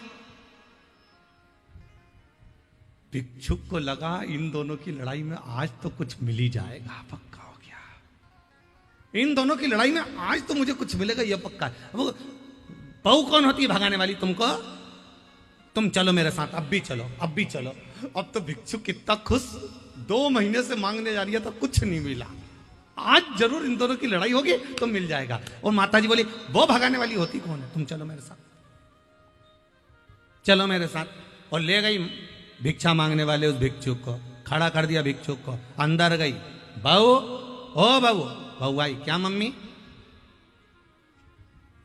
भिक्षुक को लगा इन दोनों की लड़ाई में आज तो कुछ मिल ही जाएगा, पक्का हो गया। इन दोनों की लड़ाई में आज तो मुझे कुछ मिलेगा, यह पक्का है। वो बहू कौन होती है भगाने वाली तुमको? तुम चलो मेरे साथ, अब भी चलो, अब भी चलो। अब तो भिक्षुक कितना खुश, 2 महीने से मांगने जा रही है तो कुछ नहीं मिला, आज जरूर इन दोनों की लड़ाई होगी तो मिल जाएगा। और माता जी बोली, वो भगाने वाली होती कौन है? तुम चलो मेरे साथ, चलो मेरे साथ। और ले गई भिक्षा मांगने वाले उस भिक्षुक को, खड़ा कर दिया भिक्षुक को, अंदर गई। बहू, ओ बहू। बहू आई, क्या मम्मी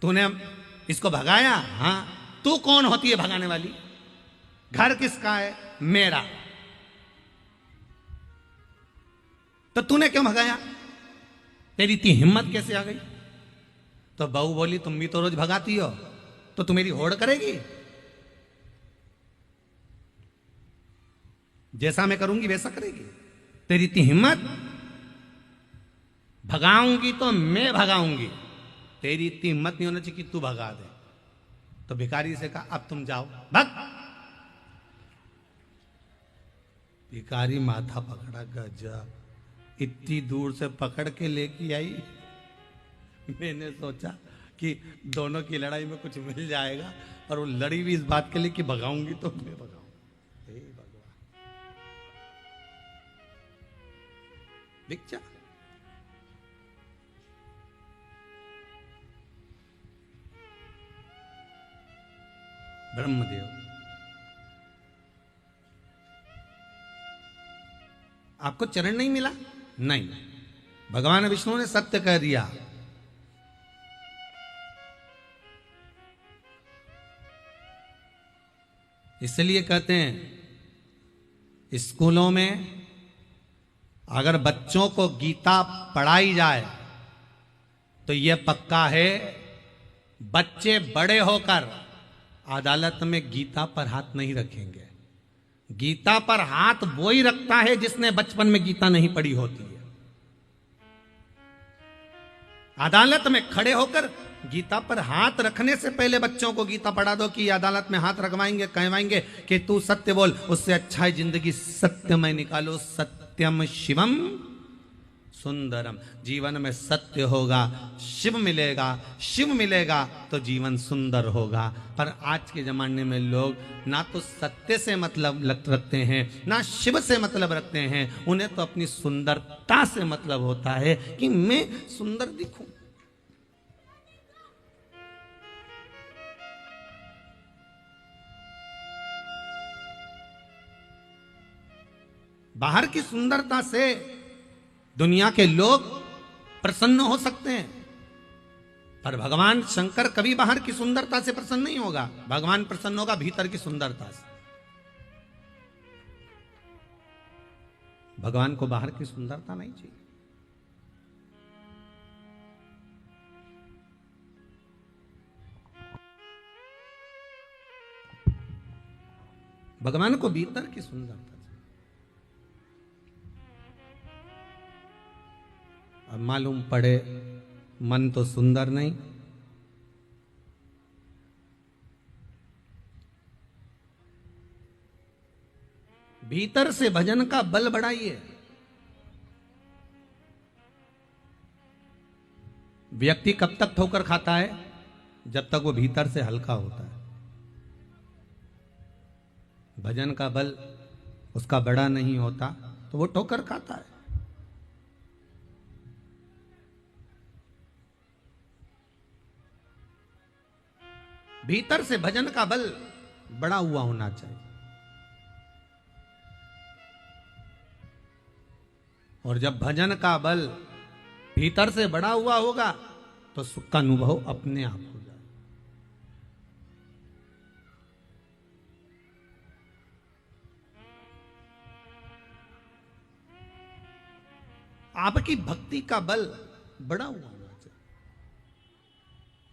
तूने इसको भगाया? हाँ। तू कौन होती है भगाने वाली? घर किसका है? मेरा। तो तूने क्यों भगाया? तेरी इतनी हिम्मत कैसे आ गई? तो बहू बोली, तुम भी तो रोज भगाती हो, तो तू मेरी होड़ करेगी? जैसा मैं करूंगी वैसा करेगी? तेरी इतनी हिम्मत? भगाऊंगी तो मैं भगाऊंगी, तेरी इतनी हिम्मत नहीं होना चाहिए कि तू भगा दे। तो भिखारी से कहा, अब तुम जाओ, भग। भिखारी माथा पकड़ा, गजब, इतनी दूर से पकड़ के लेके आई। मैंने सोचा कि दोनों की लड़ाई में कुछ मिल जाएगा, और वो लड़ी भी इस बात के लिए कि भगाऊंगी तो मैं भगाऊं। हे भगवान, भिक्षा। ब्रह्मदेव, आपको चरण नहीं मिला? नहीं, भगवान विष्णु ने सत्य कह दिया। इसलिए कहते हैं स्कूलों में अगर बच्चों को गीता पढ़ाई जाए तो यह पक्का है, बच्चे बड़े होकर अदालत में गीता पर हाथ नहीं रखेंगे। गीता पर हाथ वो ही रखता है जिसने बचपन में गीता नहीं पढ़ी होती है। अदालत में खड़े होकर गीता पर हाथ रखने से पहले बच्चों को गीता पढ़ा दो कि अदालत में हाथ रखवाएंगे, कहवाएंगे कि तू सत्य बोल, उससे अच्छा है जिंदगी सत्यमय निकालो। सत्यम शिवम सुंदरम। जीवन में सत्य होगा, शिव मिलेगा, शिव मिलेगा तो जीवन सुंदर होगा। पर आज के जमाने में लोग ना तो सत्य से मतलब रखते हैं, ना शिव से मतलब रखते हैं। उन्हें तो अपनी सुंदरता से मतलब होता है कि मैं सुंदर दिखूं। बाहर की सुंदरता से दुनिया के लोग प्रसन्न हो सकते हैं, पर भगवान शंकर कभी बाहर की सुंदरता से प्रसन्न नहीं होगा। भगवान प्रसन्न होगा भीतर की सुंदरता से। भगवान को बाहर की सुंदरता नहीं चाहिए। भगवान को भीतर की सुंदरता चाहिए। अब मालूम पड़े मन तो सुंदर नहीं, भीतर से भजन का बल बढ़ाइए। व्यक्ति कब तक ठोकर खाता है? जब तक वो भीतर से हल्का होता है। भजन का बल उसका बड़ा नहीं होता तो वो ठोकर खाता है। भीतर से भजन का बल बड़ा हुआ होना चाहिए। और जब भजन का बल भीतर से बड़ा हुआ होगा तो सुख का अनुभव अपने आप हो जाए। आपकी भक्ति का बल बड़ा हुआ होना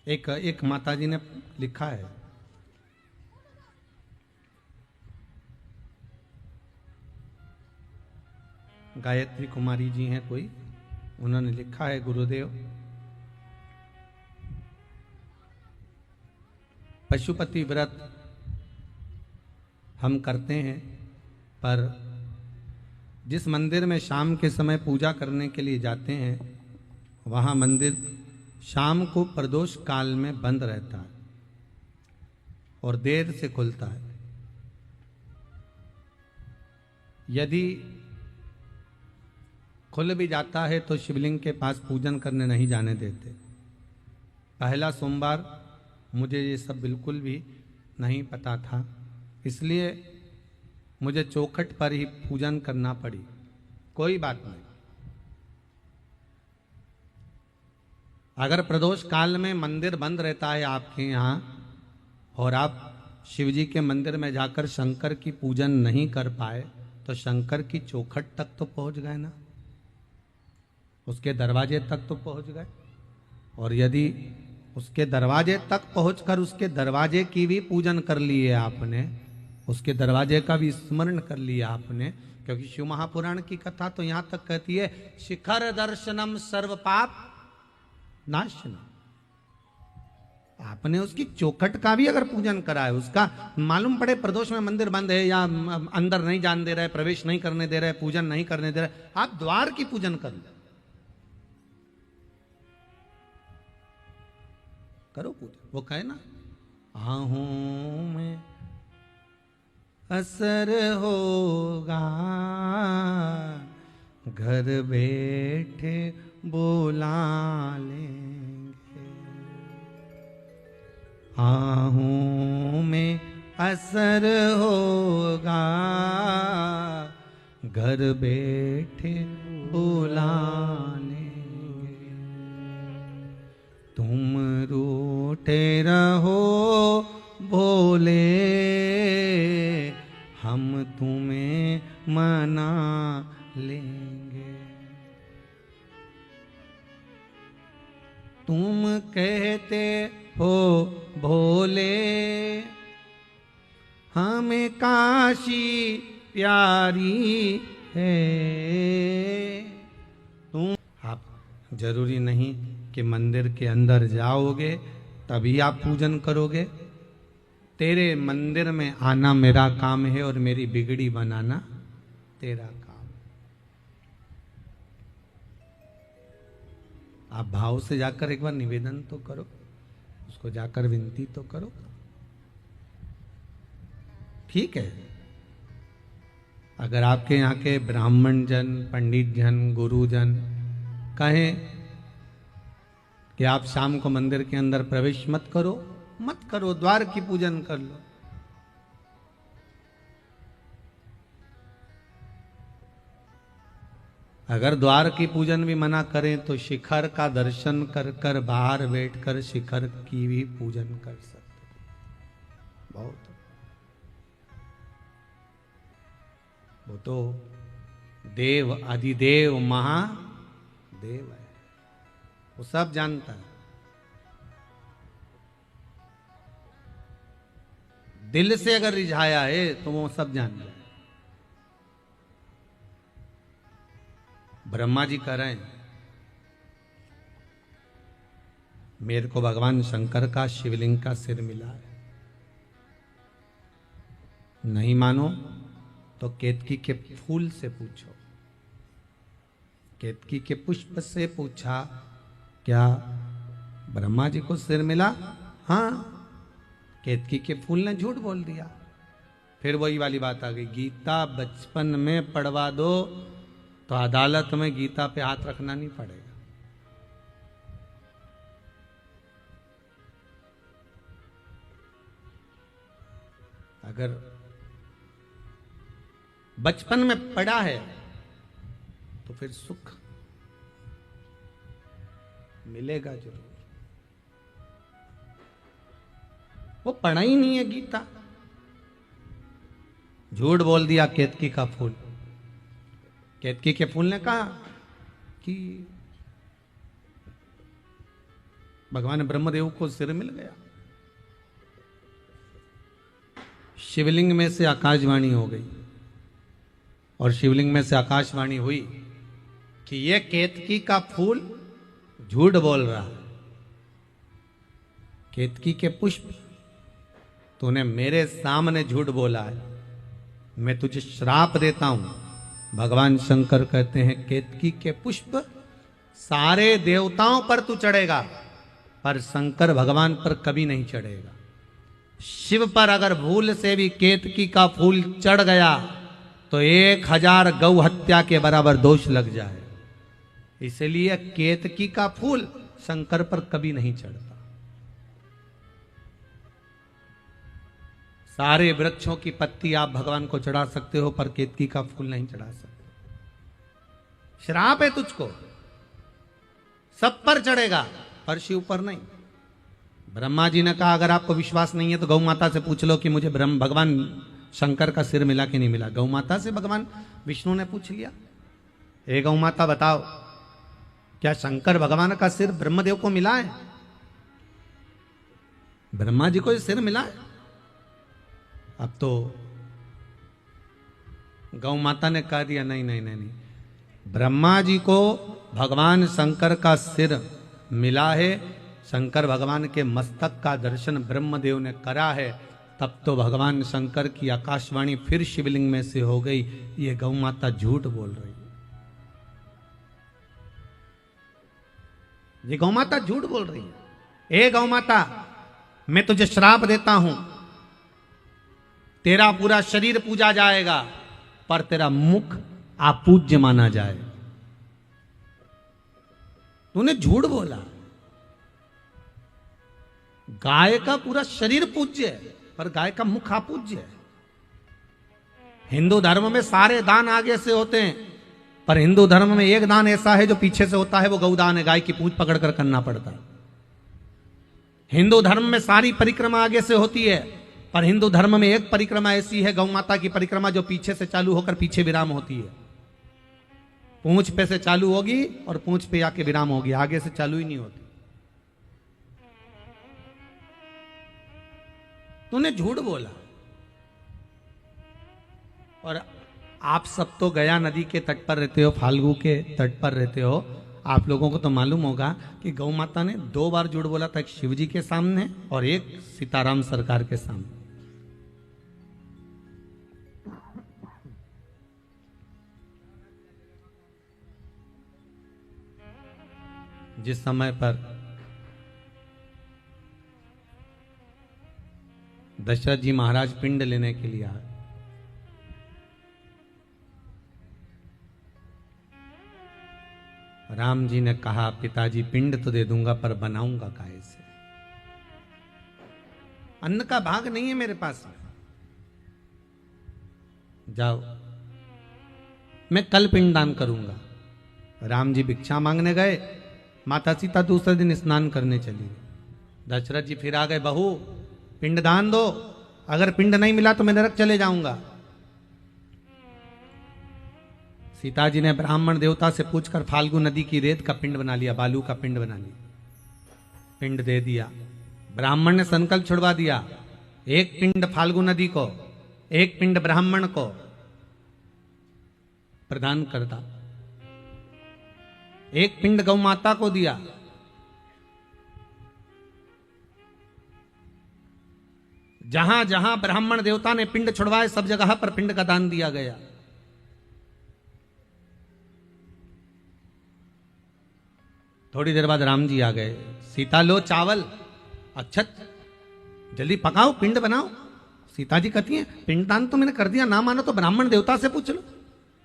चाहिए। एक माता जी ने लिखा है, गायत्री कुमारी जी हैं कोई, उन्होंने लिखा है, गुरुदेव पशुपति व्रत हम करते हैं, पर जिस मंदिर में शाम के समय पूजा करने के लिए जाते हैं वहां मंदिर शाम को प्रदोष काल में बंद रहता है और देर से खुलता है। यदि खुल भी जाता है तो शिवलिंग के पास पूजन करने नहीं जाने देते। पहला सोमवार मुझे ये सब बिल्कुल भी नहीं पता था, इसलिए मुझे चौखट पर ही पूजन करना पड़ी। कोई बात नहीं, अगर प्रदोष काल में मंदिर बंद रहता है आपके यहाँ और आप शिवजी के मंदिर में जाकर शंकर की पूजन नहीं कर पाए तो शंकर की चौखट तक तो पहुंच गए ना, उसके दरवाजे तक तो पहुंच गए। और यदि उसके दरवाजे तक पहुंचकर उसके दरवाजे की भी पूजन कर लिए आपने, उसके दरवाजे का भी स्मरण कर लिया आपने, क्योंकि शिव महापुराण की कथा तो यहां तक कहती है शिखर दर्शनम सर्व पाप नाशनम। आपने उसकी चौखट का भी अगर पूजन करा है, उसका मालूम पड़े प्रदोष में मंदिर बंद है या अंदर नहीं जाने दे रहा है, प्रवेश नहीं करने दे रहा है, पूजन नहीं करने दे रहा है, आप द्वार की पूजन कर लो, करो पूजन। वो कहे ना, आहूं में असर होगा, घर बैठे बुला लेंगे। आहूं में असर होगा, घर बैठे बुला लेंगे। तुम रूठे रहो भोले, हम तुम्हें मना लेंगे। तुम कहते हो भोले हमें काशी प्यारी है। तुम, आप जरूरी नहीं कि मंदिर के अंदर जाओगे तभी आप पूजन करोगे। तेरे मंदिर में आना मेरा काम है और मेरी बिगड़ी बनाना तेरा काम। आप भाव से जाकर एक बार निवेदन तो करो, उसको जाकर विनती तो करो। ठीक है, अगर आपके यहाँ के ब्राह्मण जन, पंडित जन, गुरुजन कहें कि आप शाम को मंदिर के अंदर प्रवेश मत करो, मत करो, द्वार की पूजन कर लो। अगर द्वार की पूजन भी मना करें तो शिखर का दर्शन कर कर बाहर बैठकर शिखर की भी पूजन कर सकते। बहुत, वो तो देव अधिदेव महादेव है, वो सब जानता है। दिल से अगर रिझाया है तो वो सब जान जाए। ब्रह्मा जी कह रहे हैं, मेरे को भगवान शंकर का शिवलिंग का सिर मिला है, नहीं मानो तो केतकी के फूल से पूछो। केतकी के पुष्प से पूछा, क्या ब्रह्मा जी को सिर मिला? हाँ। केतकी के फूल ने झूठ बोल दिया। फिर वही वाली बात आ गई, गीता बचपन में पढ़वा दो तो अदालत में गीता पे हाथ रखना नहीं पड़ेगा। अगर बचपन में पढ़ा है तो फिर सुख मिलेगा जरूर। वो पढ़ा ही नहीं है गीता, झूठ बोल दिया केतकी का फूल। केतकी के फूल ने कहा कि भगवान ब्रह्मदेव को सिर मिल गया। शिवलिंग में से आकाशवाणी हो गई, और शिवलिंग में से आकाशवाणी हुई कि यह केतकी का फूल झूठ बोल रहा है। केतकी के पुष्प, तूने मेरे सामने झूठ बोला है, मैं तुझे श्राप देता हूं। भगवान शंकर कहते हैं, केतकी के पुष्प सारे देवताओं पर तू चढ़ेगा, पर शंकर भगवान पर कभी नहीं चढ़ेगा। शिव पर अगर भूल से भी केतकी का फूल चढ़ गया तो 1000 गौ हत्या के बराबर दोष लग जाए। इसलिए केतकी का फूल शंकर पर कभी नहीं चढ़ता। सारे वृक्षों की पत्ती आप भगवान को चढ़ा सकते हो, पर केतकी का फूल नहीं चढ़ा सकते। श्राप है तुझको, सब पर चढ़ेगा पर शिव पर नहीं। ब्रह्मा जी ने कहा, अगर आपको विश्वास नहीं है तो गौ माता से पूछ लो कि मुझे भगवान शंकर का सिर मिला कि नहीं मिला। गौ माता से भगवान विष्णु ने पूछ लिया, हे गौ माता बताओ, क्या शंकर भगवान का सिर ब्रह्मदेव को मिला है? ब्रह्मा जी को ये सिर मिला है? अब तो गौ माता ने कह दिया, नहीं नहीं नहीं नहीं, ब्रह्मा जी को भगवान शंकर का सिर मिला है। शंकर भगवान के मस्तक का दर्शन ब्रह्मदेव ने करा है। तब तो भगवान शंकर की आकाशवाणी फिर शिवलिंग में से हो गई, ये गौ माता झूठ बोल रही है, ये गौ माता झूठ बोल रही है। ए गौ माता, मैं तुझे श्राप देता हूं, तेरा पूरा शरीर पूजा जाएगा पर तेरा मुख अपूज्य माना जाएगा। तूने झूठ बोला। गाय का पूरा शरीर पूज्य है पर गाय का मुख अपूज्य है। हिंदू धर्म में सारे दान आगे से होते हैं, पर हिंदू धर्म में एक दान ऐसा है जो पीछे से होता है, वो गौदान है। गाय की पूंछ पकड़कर करना पड़ता है। हिंदू धर्म में सारी परिक्रमा आगे से होती है, पर हिंदू धर्म में एक परिक्रमा ऐसी है, गौ माता की परिक्रमा, जो पीछे से चालू होकर पीछे विराम होती है। पूंछ पे से चालू होगी और पूंछ पे आके विराम होगी, आगे से चालू ही नहीं होती। तूने झूठ बोला। और आप सब तो गया नदी के तट पर रहते हो, फाल्गु के तट पर रहते हो, आप लोगों को तो मालूम होगा कि गौ माता ने 2 बार झूठ बोला था, एक शिव जी के सामने और एक सीताराम सरकार के सामने। जिस समय पर दशरथ जी महाराज पिंड लेने के लिए आए, राम जी ने कहा, पिताजी पिंड तो दे दूंगा पर बनाऊंगा काहे से? अन्न का भाग नहीं है मेरे पास में। जाओ, मैं कल पिंडदान करूंगा। राम जी भिक्षा मांगने गए, माता सीता दूसरे दिन स्नान करने चली गई। दशरथ जी फिर आ गए, बहू पिंडदान दो, अगर पिंड नहीं मिला तो मैं नरक चले जाऊंगा। सीता जी ने ब्राह्मण देवता से पूछकर फाल्गु नदी की रेत का पिंड बना लिया, बालू का पिंड बना लिया, पिंड दे दिया। ब्राह्मण ने संकल्प छुड़वा दिया, एक पिंड फाल्गु नदी को, एक पिंड ब्राह्मण को प्रदान करता, एक पिंड गौ माता को दिया। जहां जहां ब्राह्मण देवता ने पिंड छुड़वाए सब जगह पर पिंड का दान दिया गया। थोड़ी देर बाद राम जी आ गए। सीता लो चावल अक्षत जल्दी पकाओ पिंड बनाओ। सीता जी कहती हैं पिंडदान तो मैंने कर दिया, ना मानो तो ब्राह्मण देवता से पूछ लो।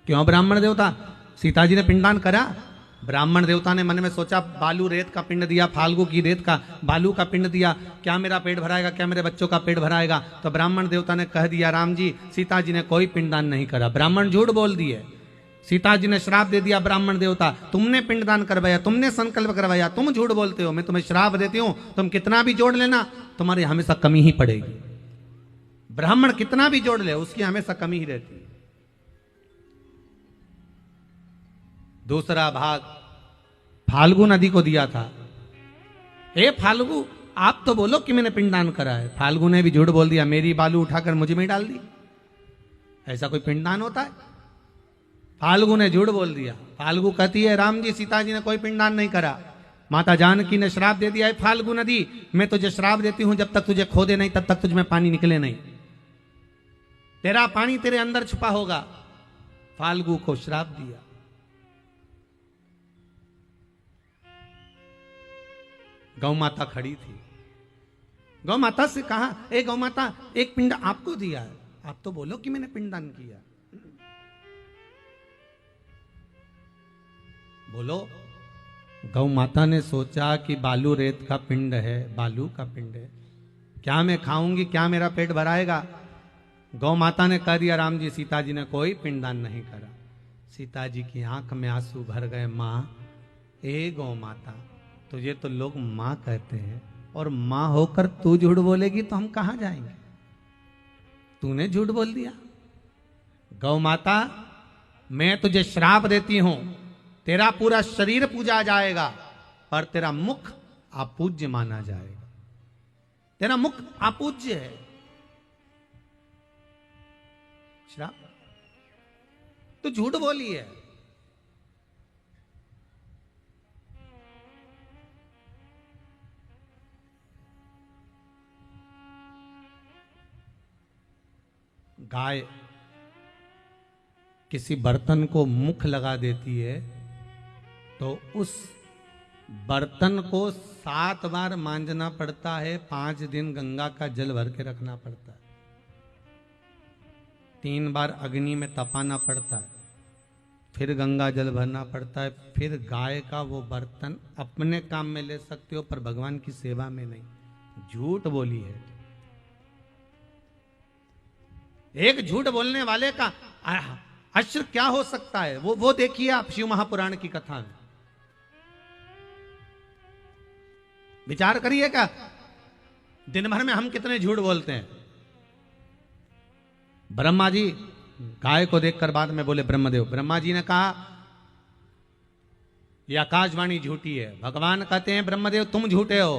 क्यों ब्राह्मण देवता? सीता जी ने पिंडदान करा। ब्राह्मण देवता ने मन में सोचा बालू रेत का पिंड दिया, फाल्गु की रेत का बालू का पिंड दिया, क्या मेरा पेट भराएगा, क्या मेरे बच्चों का पेट भराएगा? तो ब्राह्मण देवता ने कह दिया राम जी सीता जी ने कोई पिंडदान नहीं करा। ब्राह्मण झूठ बोल दिए। सीता जी ने श्राप दे दिया ब्राह्मण देवता, तुमने पिंडदान करवाया, तुमने संकल्प करवाया, तुम झूठ बोलते हो, मैं तुम्हें श्राप देती हूं, तुम कितना भी जोड़ लेना तुम्हारी हमेशा कमी ही पड़ेगी। ब्राह्मण कितना भी जोड़ ले उसकी हमेशा कमी ही रहती है। दूसरा भाग फाल्गु नदी को दिया था। ए फाल्गु आप तो बोलो कि मैंने पिंडदान करा है। फाल्गु ने भी झूठ बोल दिया, मेरी बालू उठाकर मुझ में डाल दी। ऐसा कोई पिंडदान होता है? फाल्गु ने झूठ बोल दिया। फाल्गु कहती है राम जी सीता जी ने कोई पिंडदान नहीं करा, माता जानकी ने श्राप दे दिया है। फाल्गु नदी मैं तुझे श्राप देती हूं, जब तक तुझे खोदे नहीं तब तक तुझ में पानी निकले नहीं, तेरा पानी तेरे अंदर छुपा होगा। फाल्गु को श्राप दिया। गौ माता खड़ी थी। गौ माता से कहा ए गौ माता एक पिंड आपको दिया है, आप तो बोलो कि मैंने पिंडदान किया, बोलो। गौ माता ने सोचा कि बालू रेत का पिंड है, बालू का पिंड है, क्या मैं खाऊंगी, क्या मेरा पेट भराएगा? गौ माता ने कह दिया राम जी सीता जी ने कोई पिंडदान नहीं करा। सीता जी की आंख में आंसू भर गए। माँ ए गौ माता तुझे तो लोग माँ कहते हैं और माँ होकर तू झूठ बोलेगी तो हम कहां जाएंगे? तूने झूठ बोल दिया। गौ माता मैं तुझे श्राप देती हूं, तेरा पूरा शरीर पूजा जाएगा पर तेरा मुख अपूज्य माना जाएगा। तेरा मुख अपूज्य है। श्राप तो झूठ बोली है। गाय किसी बर्तन को मुख लगा देती है तो उस बर्तन को 7 बार मांजना पड़ता है, 5 दिन गंगा का जल भर के रखना पड़ता है, 3 बार अग्नि में तपाना पड़ता है, फिर गंगा जल भरना पड़ता है, फिर गाय का वो बर्तन अपने काम में ले सकते हो पर भगवान की सेवा में नहीं। झूठ बोली है। एक झूठ बोलने वाले का अश्र क्या हो सकता है वो देखिए आप शिव महापुराण की कथा में। विचार करिएगा दिन भर में हम कितने झूठ बोलते हैं। ब्रह्मा जी गाय को देखकर बाद में बोले ब्रह्मदेव, ब्रह्मा जी ने कहा यह आकाशवाणी झूठी है। भगवान कहते हैं ब्रह्मदेव तुम झूठे हो।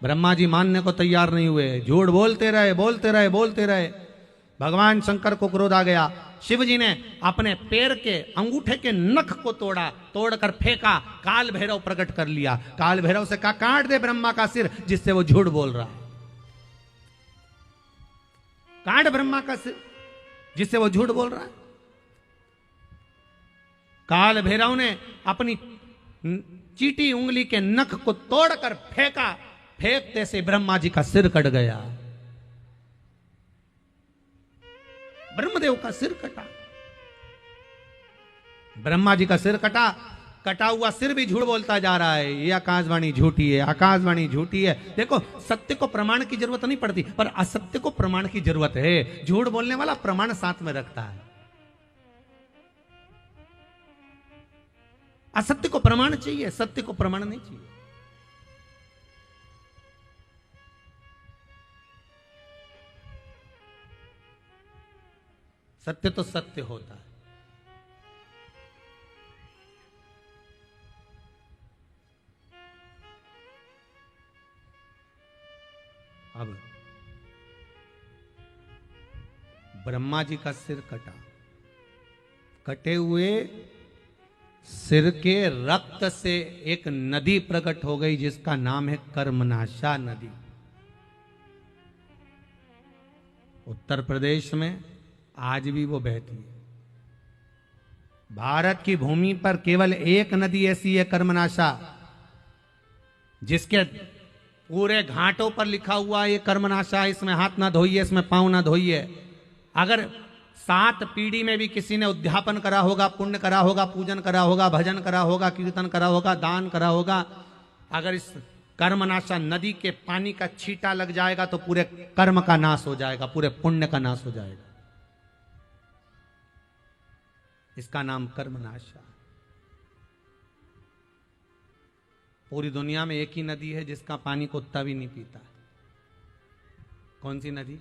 ब्रह्मा जी मानने को तैयार नहीं हुए, झूठ बोलते रहे बोलते रहे बोलते रहे। भगवान शंकर को क्रोध आ गया। शिव जी ने अपने पैर के अंगूठे के नख को तोड़ा, तोड़कर फेंका, काल भैरव प्रकट कर लिया। काल भैरव से कहा काट दे ब्रह्मा का सिर जिससे वो झूठ बोल रहा है। काट ब्रह्मा का सिर जिससे वो झूठ बोल रहा है। काल भैरव ने अपनी चीटी उंगली के नख को तोड़कर फेंका, फेंकते से ब्रह्मा जी का सिर कट गया। ब्रह्मदेव का सिर कटा। ब्रह्मा जी का सिर कटा। कटा हुआ सिर भी झूठ बोलता जा रहा है। ये आकाशवाणी झूठी है, आकाशवाणी झूठी है। देखो सत्य को प्रमाण की जरूरत नहीं पड़ती पर असत्य को प्रमाण की जरूरत है। झूठ बोलने वाला प्रमाण साथ में रखता है। असत्य को प्रमाण चाहिए, सत्य को प्रमाण नहीं चाहिए। सत्य तो सत्य होता है। अब ब्रह्मा जी का सिर कटा। कटे हुए सिर के रक्त से एक नदी प्रकट हो गई जिसका नाम है कर्मनाशा नदी। उत्तर प्रदेश में आज भी वो बहती है। भारत की भूमि पर केवल एक नदी ऐसी है, कर्मनाशा, जिसके पूरे घाटों पर लिखा हुआ है ये कर्मनाशा, इसमें हाथ ना धोइए, इसमें पांव ना धोइए। अगर 7 पीढ़ी में भी किसी ने उद्यापन करा होगा, पुण्य करा होगा, पूजन करा होगा, भजन करा होगा, कीर्तन करा होगा, दान करा होगा, अगर इस कर्मनाशा नदी के पानी का छींटा लग जाएगा तो पूरे कर्म का नाश हो जाएगा, पूरे पुण्य का नाश हो जाएगा। इसका नाम कर्मनाशा। पूरी दुनिया में एक ही नदी है जिसका पानी कुत्ता भी नहीं पीता। कौन सी नदी?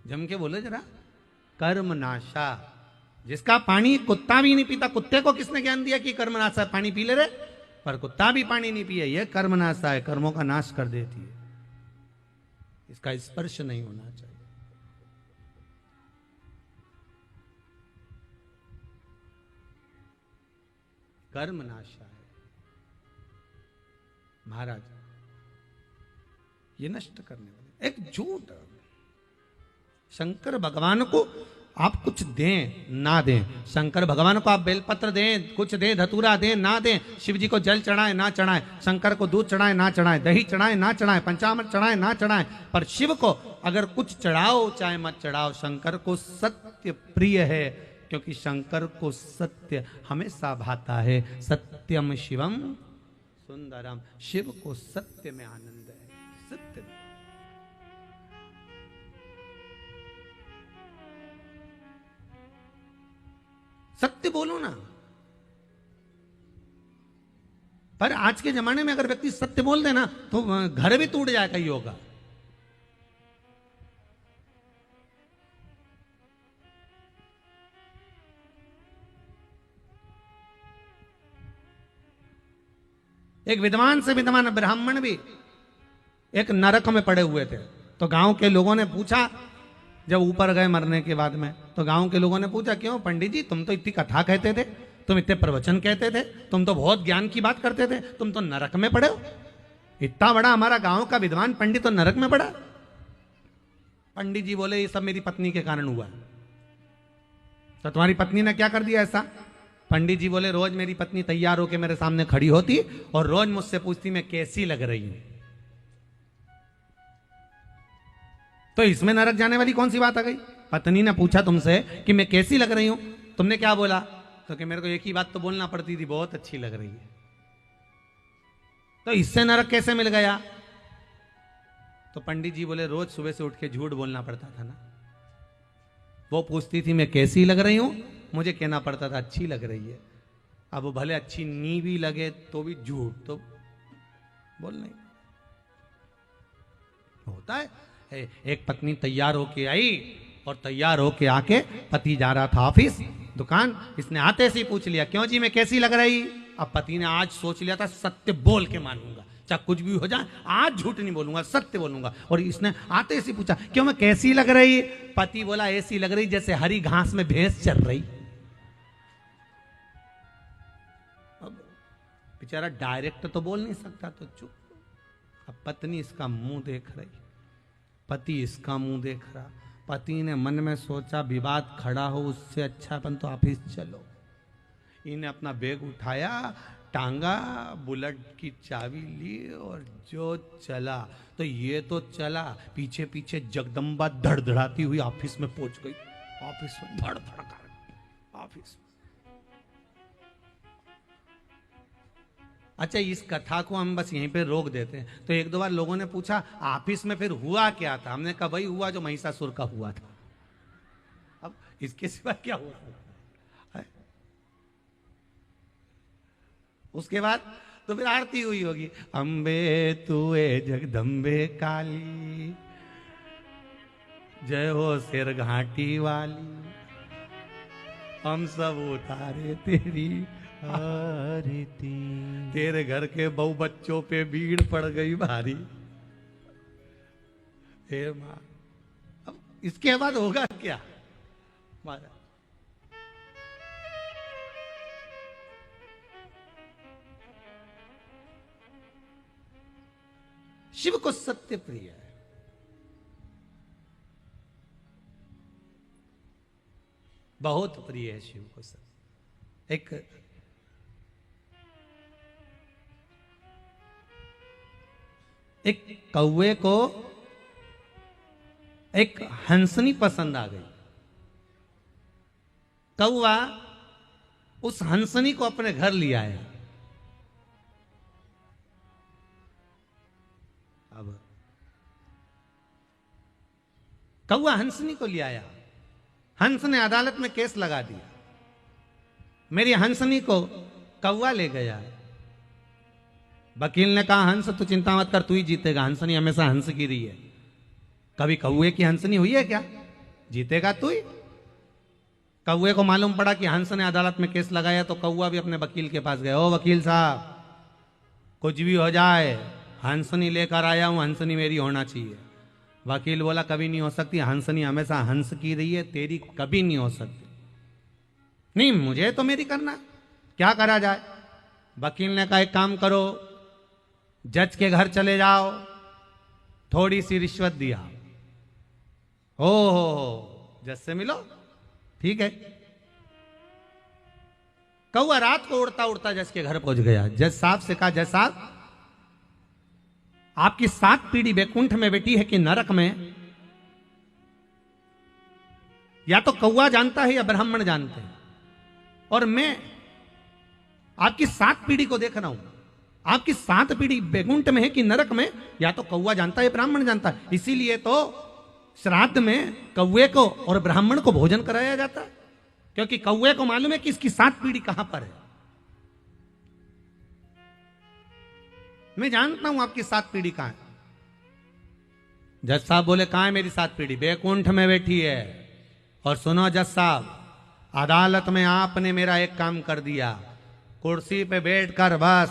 जम के बोले जरा। कर्मनाशा, जिसका पानी कुत्ता भी नहीं पीता। कुत्ते को किसने ज्ञान दिया कि कर्मनाशा है, पानी पी ले रे, पर कुत्ता भी पानी नहीं पिए, यह कर्मनाशा है, कर्मों का नाश कर देती है, इसका स्पर्श नहीं होना चाहिए। कर्मनाशा है महाराज, ये नष्ट करने वाले एक झूठ। शंकर भगवान को आप कुछ दें ना दें, शंकर भगवान को आप बेलपत्र दें, कुछ दें, धतूरा दें ना दें, शिव जी को जल चढ़ाए ना चढ़ाए, शंकर को दूध चढ़ाए ना चढ़ाए, दही चढ़ाए ना चढ़ाए, पंचामृत चढ़ाए ना चढ़ाए, पर शिव को अगर कुछ चढ़ाओ चाहे मत चढ़ाओ, शंकर को सत्य प्रिय है, क्योंकि शंकर को सत्य हमेशा भाता है। सत्यम शिवम सुंदरम, शिव को सत्य में आनंद है, सत्य में। सत्य बोलो ना। पर आज के जमाने में अगर व्यक्ति सत्य बोल दे ना तो घर भी टूट जाए, कहीं होगा। एक विद्वान से विद्वान ब्राह्मण भी एक नरक में पड़े हुए थे, तो गांव के लोगों ने पूछा, जब ऊपर गए मरने के बाद में, तो गांव के लोगों ने पूछा, क्यों पंडित जी, तुम तो इतनी कथा कहते थे, तुम इतने प्रवचन कहते थे, तुम तो बहुत ज्ञान की बात करते थे, तुम तो नरक में पड़े हो। इतना बड़ा हमारा गांव का विद्वान पंडित तो नरक में पड़ा। पंडित जी बोले, ये सब मेरी पत्नी के कारण हुआ। तो तुम्हारी पत्नी ने क्या कर दिया ऐसा? पंडित जी बोले, रोज मेरी पत्नी तैयार होकर मेरे सामने खड़ी होती और रोज मुझसे पूछती मैं कैसी लग रही हूं। तो इसमें नरक जाने वाली कौन सी बात आ गई? पत्नी ने पूछा तुमसे कि मैं कैसी लग रही हूं, तुमने क्या बोला? तो कि मेरे को एक ही बात तो बोलना पड़ती थी, बहुत अच्छी लग रही है। तो इससे नरक कैसे मिल गया? तो पंडित जी बोले, रोज सुबह से उठ के झूठ बोलना पड़ता था ना। वो पूछती थी मैं कैसी लग रही हूं, मुझे कहना पड़ता था अच्छी लग रही है। अब वो भले अच्छी नी भी लगे तो भी झूठ तो बोलना ही होता है। एक पत्नी तैयार होके आई और तैयार होके आके पति जा रहा था ऑफिस दुकान, इसने आते से ही पूछ लिया, क्यों जी मैं कैसी लग रही? अब पति ने आज सोच लिया था सत्य बोल के मानूंगा, चाहे कुछ भी हो जाए, आज झूठ नहीं बोलूंगा, सत्य बोलूंगा। और इसने आते से पूछा, क्यों मैं कैसी लग रही? पति बोला, ऐसी लग रही जैसे हरी घास में भैंस चल रही। अब बेचारा डायरेक्ट तो बोल नहीं सकता, तो चुप। अब पत्नी इसका मुंह देख रही, पति इसका मुंह देख रहा। पति ने मन में सोचा, विवाद खड़ा हो उससे अच्छा अपन तो ऑफिस चलो। इन्हें अपना बैग उठाया, टांगा, बुलेट की चाबी ली और जो चला। तो ये तो चला, पीछे पीछे जगदम्बा धड़धड़ाती हुई ऑफिस में पहुंच गई। ऑफिस में धड़ धड़ कर ऑफिस। अच्छा, इस कथा को हम बस यहीं पे रोक देते हैं। तो एक दो बार लोगों ने पूछा ऑफिस में फिर हुआ क्या था? हमने कहा वही हुआ जो महिषासुर का हुआ था। अब इसके सिवा क्या हुआ है? उसके बाद तो फिर आरती हुई होगी, अम्बे तुए जगदम्बे काली, जय हो सिर घाटी वाली, हम सब उतारे तेरी आरती। तेरे घर के बहु बच्चों पे भीड़ पड़ गई भारी, हे मां। अब इसके बाद होगा क्या महाराज? शिव को सत्य प्रिय है। बहुत प्रिय है शिव को सब। एक कौवे को एक हंसनी पसंद आ गई। कौवा उस हंसनी को अपने घर ले आया। अब कौवा हंसनी को ले आया, हंस ने अदालत में केस लगा दिया, मेरी हंसनी को कौवा ले गया। वकील ने कहा हंस तू चिंता मत कर, तू ही जीतेगा, हंसनी हमेशा हंस की रही है, कभी कौवे की हंसनी हुई है क्या, जीतेगा तू ही। कौवे को मालूम पड़ा कि हंस ने अदालत में केस लगाया, तो कौवा भी अपने वकील के पास गया। ओ वकील साहब, कुछ भी हो जाए, हंसनी लेकर आया हूं, हंसनी मेरी होना चाहिए। वकील बोला कभी नहीं हो सकती, हंसनी हमेशा हंस की रही है, तेरी कभी नहीं हो सकती। नहीं, मुझे तो मेरी करना, क्या करा जाए। वकील ने कहा एक काम करो, जज के घर चले जाओ, थोड़ी सी रिश्वत दिया, हो जज से मिलो, ठीक है। कौवा रात को उड़ता उड़ता जज के घर पहुंच गया। जज साहब से कहा जज साहब, आपकी 7 पीढ़ी वैकुंठ में बैठी है कि नरक में, या तो कौवा जानता है या ब्राह्मण जानते हैं, और मैं आपकी 7 पीढ़ी को देख रहा हूं, आपकी 7 पीढ़ी वैकुंठ में है कि नरक में, या तो कौवा जानता है ब्राह्मण जानता है। इसीलिए तो श्राद्ध में कौवे को और ब्राह्मण को भोजन कराया जाता है, क्योंकि कौवे को मालूम है कि इसकी 7 पीढ़ी कहां पर है। मैं जानता हूं आपकी 7 पीढ़ी कहां है। जज साहब बोले कहां है मेरी 7 पीढ़ी? वैकुंठ में बैठी है। और सुनो जज साहब, अदालत में आपने मेरा एक काम कर दिया, कुर्सी पे बैठकर बस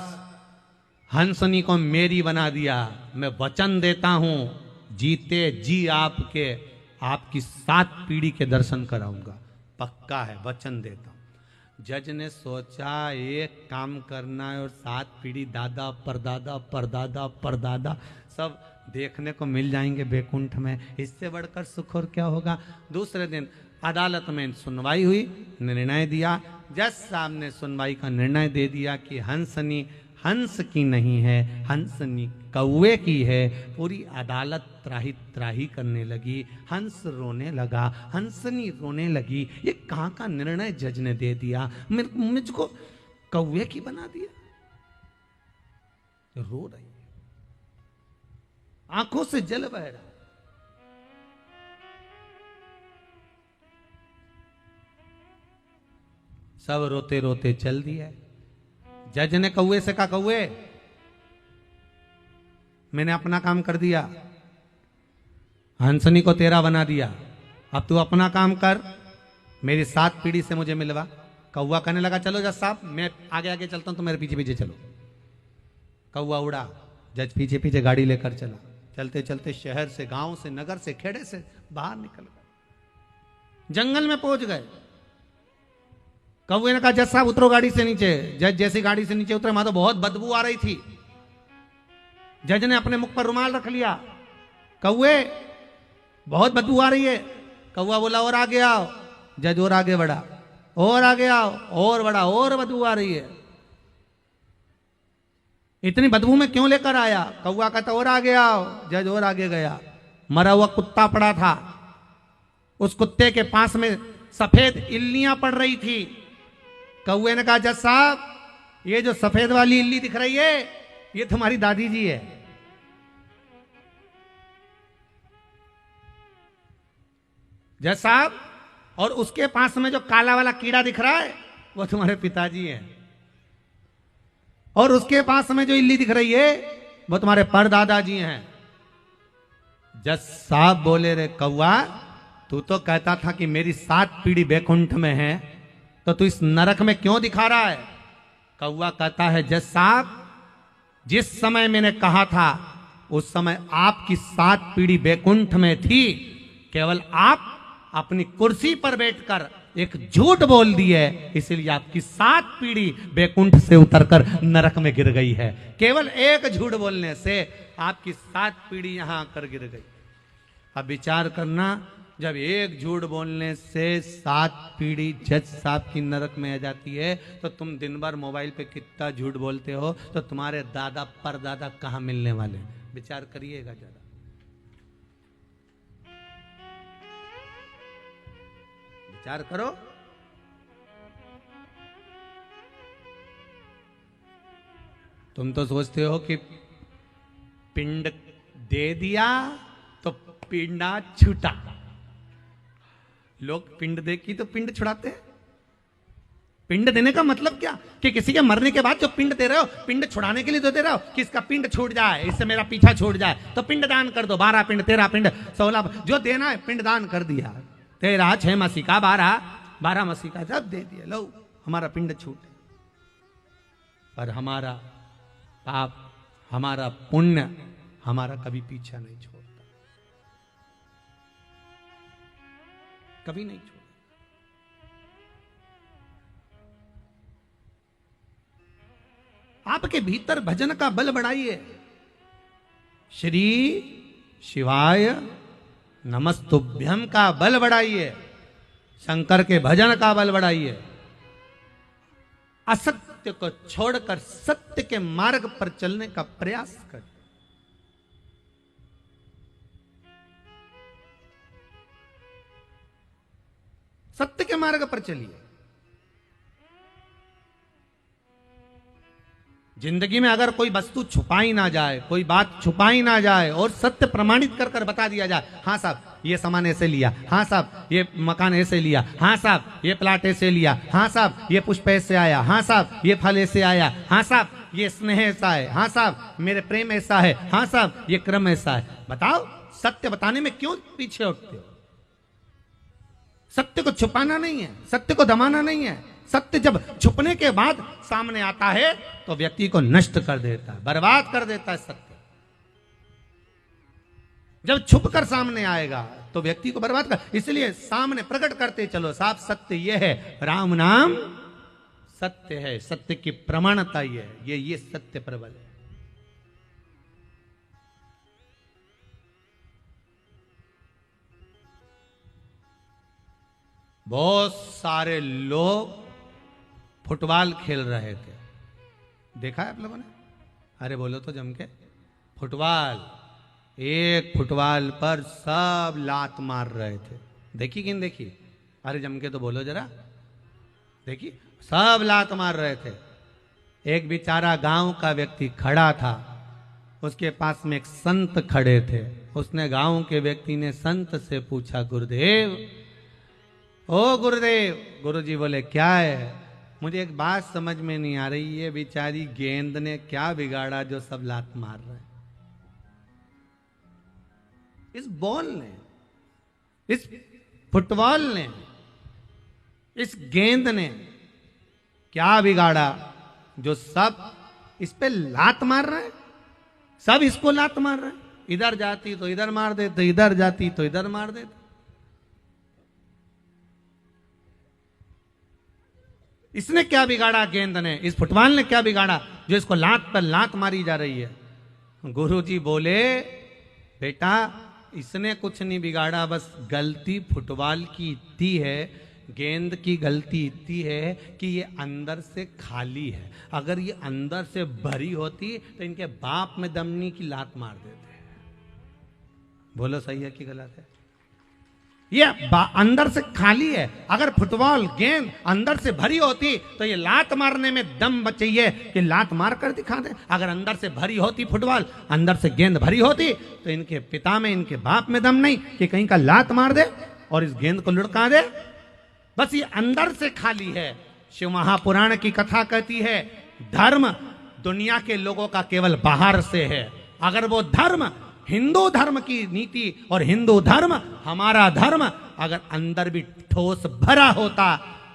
हंसनी को मेरी बना दिया। मैं वचन देता हूं, जीते जी आपकी 7 पीढ़ी के दर्शन कराऊंगा, पक्का है, वचन देता हूं। जज ने सोचा एक काम करना है और 7 पीढ़ी, दादा परदादा परदादा परदादा सब देखने को मिल जाएंगे वैकुंठ में, इससे बढ़कर सुख और क्या होगा। दूसरे दिन अदालत में सुनवाई हुई, निर्णय दिया। जज साहब ने सुनवाई का निर्णय दे दिया कि हंसनी हंस की नहीं है, हंसनी कौवे की है। पूरी अदालत त्राही त्राही करने लगी, हंस रोने लगा, हंसनी रोने लगी। ये कहां का निर्णय जज ने दे दिया, मुझको कौवे की बना दिया। रो रही है, आंखों से जल बह रहा। सब रोते रोते चल दिया। जज ने कौवे से कहा कौवे, मैंने अपना काम कर दिया, हंसनी को तेरा बना दिया, अब तू अपना काम कर, मेरी 7 पीढ़ी से मुझे मिलवा। कौवा कहने लगा चलो जज साहब, मैं आगे आगे चलता हूं, तो मेरे पीछे पीछे चलो। कौवा उड़ा, जज पीछे पीछे गाड़ी लेकर चला। चलते चलते शहर से, गांव से, नगर से, खेड़े से बाहर निकल गए, जंगल में पहुंच गए। कौवे ने कहा जज साहब उतरो गाड़ी से नीचे। जज जैसी गाड़ी से नीचे उतरे, वहां तो बहुत बदबू आ रही थी। जज ने अपने मुख पर रुमाल रख लिया। कौवे बहुत बदबू आ रही है। कौवा बोला और आगे आओ। जज और आगे बढ़ा, और आगे आओ, और बढ़ा, और बदबू आ रही है। इतनी बदबू में क्यों लेकर आया? कौवा कहता और आगे आओ। जज और आगे गया। मरा हुआ कुत्ता पड़ा था, उस कुत्ते के पास में सफेद इल्लियां पड़ रही थी। कौवे ने कहा जज साहब, ये जो सफेद वाली इल्ली दिख रही है, ये तुम्हारी दादी जी है। जज साहब, और उसके पास में जो काला वाला कीड़ा दिख रहा है, वो तुम्हारे पिताजी हैं। और उसके पास में जो इल्ली दिख रही है, वो तुम्हारे परदादा जी हैं। जज साहब बोले रे कौवा, तू तो कहता था कि मेरी 7 पीढ़ी वैकुंठ में है, तो तू इस नरक में क्यों दिखा रहा है? कौवा कहता है जज साहब, जिस समय मैंने कहा था उस समय आपकी 7 पीढ़ी वैकुंठ में थी, केवल आप अपनी कुर्सी पर बैठकर एक झूठ बोल दिए, इसलिए आपकी 7 पीढ़ी वैकुंठ से उतरकर नरक में गिर गई है। केवल एक झूठ बोलने से आपकी 7 पीढ़ी यहां आकर गिर गई। अब विचार करना, जब एक झूठ बोलने से 7 पीढ़ी जज साहब की नरक में आ जाती है, तो तुम दिन भर मोबाइल पे कितना झूठ बोलते हो, तो तुम्हारे दादा परदादा कहां मिलने वाले? विचार करिएगा जरा। विचार करो। तुम तो सोचते हो कि पिंड दे दिया तो पिंडा छूटा। लोग पिंड दे की तो पिंड छुड़ाते हैं। पिंड देने का मतलब क्या? कि किसी के मरने के बाद जो पिंड दे रहे हो, पिंड छुड़ाने के लिए तो दे रहे हो कि इसका पिंड छूट जाए, इससे मेरा पीछा छूट जाए, तो पिंड दान कर दो। 12 पिंड, 13 पिंड, 16 जो देना है पिंड दान कर दिया। 13, 6 मसीका, 12 मसीका सब दे दिया, लो हमारा पिंड छूट। पर हमारा पाप, हमारा पुण्य हमारा कभी पीछा नहीं छोड़ता, कभी नहीं छोड़ता। आपके भीतर भजन का बल बढ़ाइए। श्री शिवाय नमस्तुभ्यम का बल बढ़ाइए, शंकर के भजन का बल बढ़ाइए। असत्य को छोड़कर सत्य के मार्ग पर चलने का प्रयास करिए। सत्य के मार्ग पर चलिए। जिंदगी में अगर कोई वस्तु छुपाई ना जाए, कोई बात छुपाई ना जाए और सत्य प्रमाणित कर कर बता दिया जाए, हाँ साहब ये सामान ऐसे लिया, हाँ साहब ये मकान ऐसे लिया, हाँ साहब ये प्लाट ऐसे लिया, हाँ साहब ये पुष्प ऐसे आया, हाँ साहब ये फल ऐसे आया, हाँ साहब ये स्नेह ऐसा है, हाँ साहब मेरे प्रेम ऐसा है, हाँ साहब ये क्रम ऐसा है। बताओ सत्य बताने में क्यों पीछे उठते हो? सत्य को छुपाना नहीं है, सत्य को दबाना नहीं है। सत्य जब छुपने के बाद सामने आता है तो व्यक्ति को नष्ट कर देता है, बर्बाद कर देता है। सत्य जब छुप कर सामने आएगा तो व्यक्ति को बर्बाद कर। इसलिए सामने प्रकट करते चलो, साफ सत्य यह है, राम नाम सत्य है, सत्य की प्रमाणता ये सत्य प्रबल है। बहुत सारे लोग फुटबॉल खेल रहे थे, देखा है आप लोगों ने? अरे बोलो तो जम के। फुटबॉल, एक फुटबॉल पर सब लात मार रहे थे। देखी कि नहीं देखी? अरे जम के तो बोलो जरा। देखी, सब लात मार रहे थे। एक बेचारा गांव का व्यक्ति खड़ा था, उसके पास में एक संत खड़े थे। उसने, गांव के व्यक्ति ने संत से पूछा, गुरुदेव, ओ गुरुदेव। गुरुजी बोले, क्या है? मुझे एक बात समझ में नहीं आ रही, ये बेचारी गेंद ने क्या बिगाड़ा जो सब लात मार रहे हैं? इस बॉल ने, इस फुटबॉल ने, इस गेंद ने क्या बिगाड़ा जो सब इस पे लात मार रहे हैं? सब इसको लात मार रहे हैं। इधर जाती तो इधर मार देते, इधर जाती तो इधर मार देते। इसने क्या बिगाड़ा? गेंद ने, इस फुटबॉल ने क्या बिगाड़ा जो इसको लात पर लात मारी जा रही है? गुरुजी बोले, बेटा इसने कुछ नहीं बिगाड़ा, बस गलती फुटबॉल की इतनी है, गेंद की गलती इतनी है कि ये अंदर से खाली है। अगर ये अंदर से भरी होती तो इनके बाप में दमनी की लात मार देते। बोलो सही है कि गलत है? ये अंदर से खाली है। अगर फुटबॉल गेंद अंदर से भरी होती तो ये लात मारने में दम चाहिए कि लात मार कर दिखा दे। अगर अंदर से भरी होती फुटबॉल, अंदर से गेंद भरी होती, तो इनके पिता में, इनके बाप में दम नहीं कि कहीं का लात मार दे और इस गेंद को लुढ़का दे। बस ये अंदर से खाली है। शिव महापुराण की कथा कहती है, धर्म दुनिया के लोगों का केवल बाहर से है। अगर वो धर्म हिंदू धर्म की नीति और हिंदू धर्म हमारा धर्म अगर अंदर भी ठोस भरा होता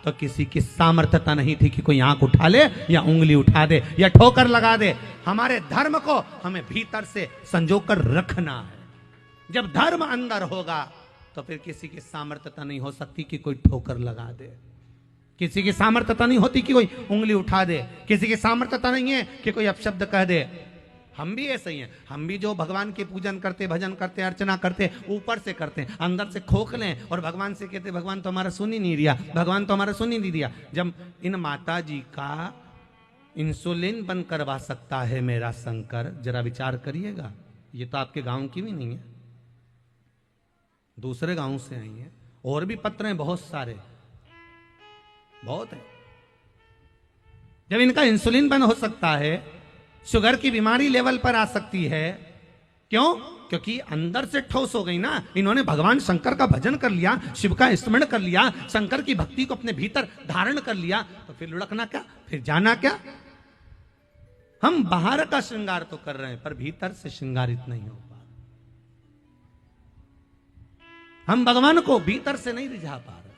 तो किसी की सामर्थ्यता नहीं थी कि कोई आंख उठा ले या उंगली उठा दे या ठोकर लगा दे। हमारे धर्म को हमें भीतर से संजो कर रखना है। जब धर्म अंदर होगा तो फिर किसी की सामर्थ्यता नहीं हो सकती कि कोई ठोकर लगा दे, किसी की सामर्थ्यता नहीं होती कि कोई उंगली उठा दे, किसी की सामर्थ्यता नहीं है कि कोई अपशब्द कह दे। हम भी ऐसे ही हैं। हम भी जो भगवान के पूजन करते, भजन करते, अर्चना करते, ऊपर से करते हैं, अंदर से खोखले हैं और भगवान से कहते भगवान तो हमारा सुन ही नहीं दिया, भगवान तो हमारा सुन ही नहीं दिया। जब इन माता जी का इंसुलिन बंद करवा सकता है मेरा शंकर, जरा विचार करिएगा। ये तो आपके गांव की भी नहीं है, दूसरे गांव से आई है। और भी पत्र हैं बहुत सारे, बहुत है। जब इनका इंसुलिन बंद हो सकता है, शुगर की बीमारी लेवल पर आ सकती है, क्यों? क्योंकि अंदर से ठोस हो गई ना। इन्होंने भगवान शंकर का भजन कर लिया, शिव का स्मरण कर लिया, शंकर की भक्ति को अपने भीतर धारण कर लिया, तो फिर लुढ़कना क्या, फिर जाना क्या? हम बाहर का श्रृंगार तो कर रहे हैं, पर भीतर से श्रृंगारित नहीं हो पा रहे। हम भगवान को भीतर से नहीं रिझा पा रहे,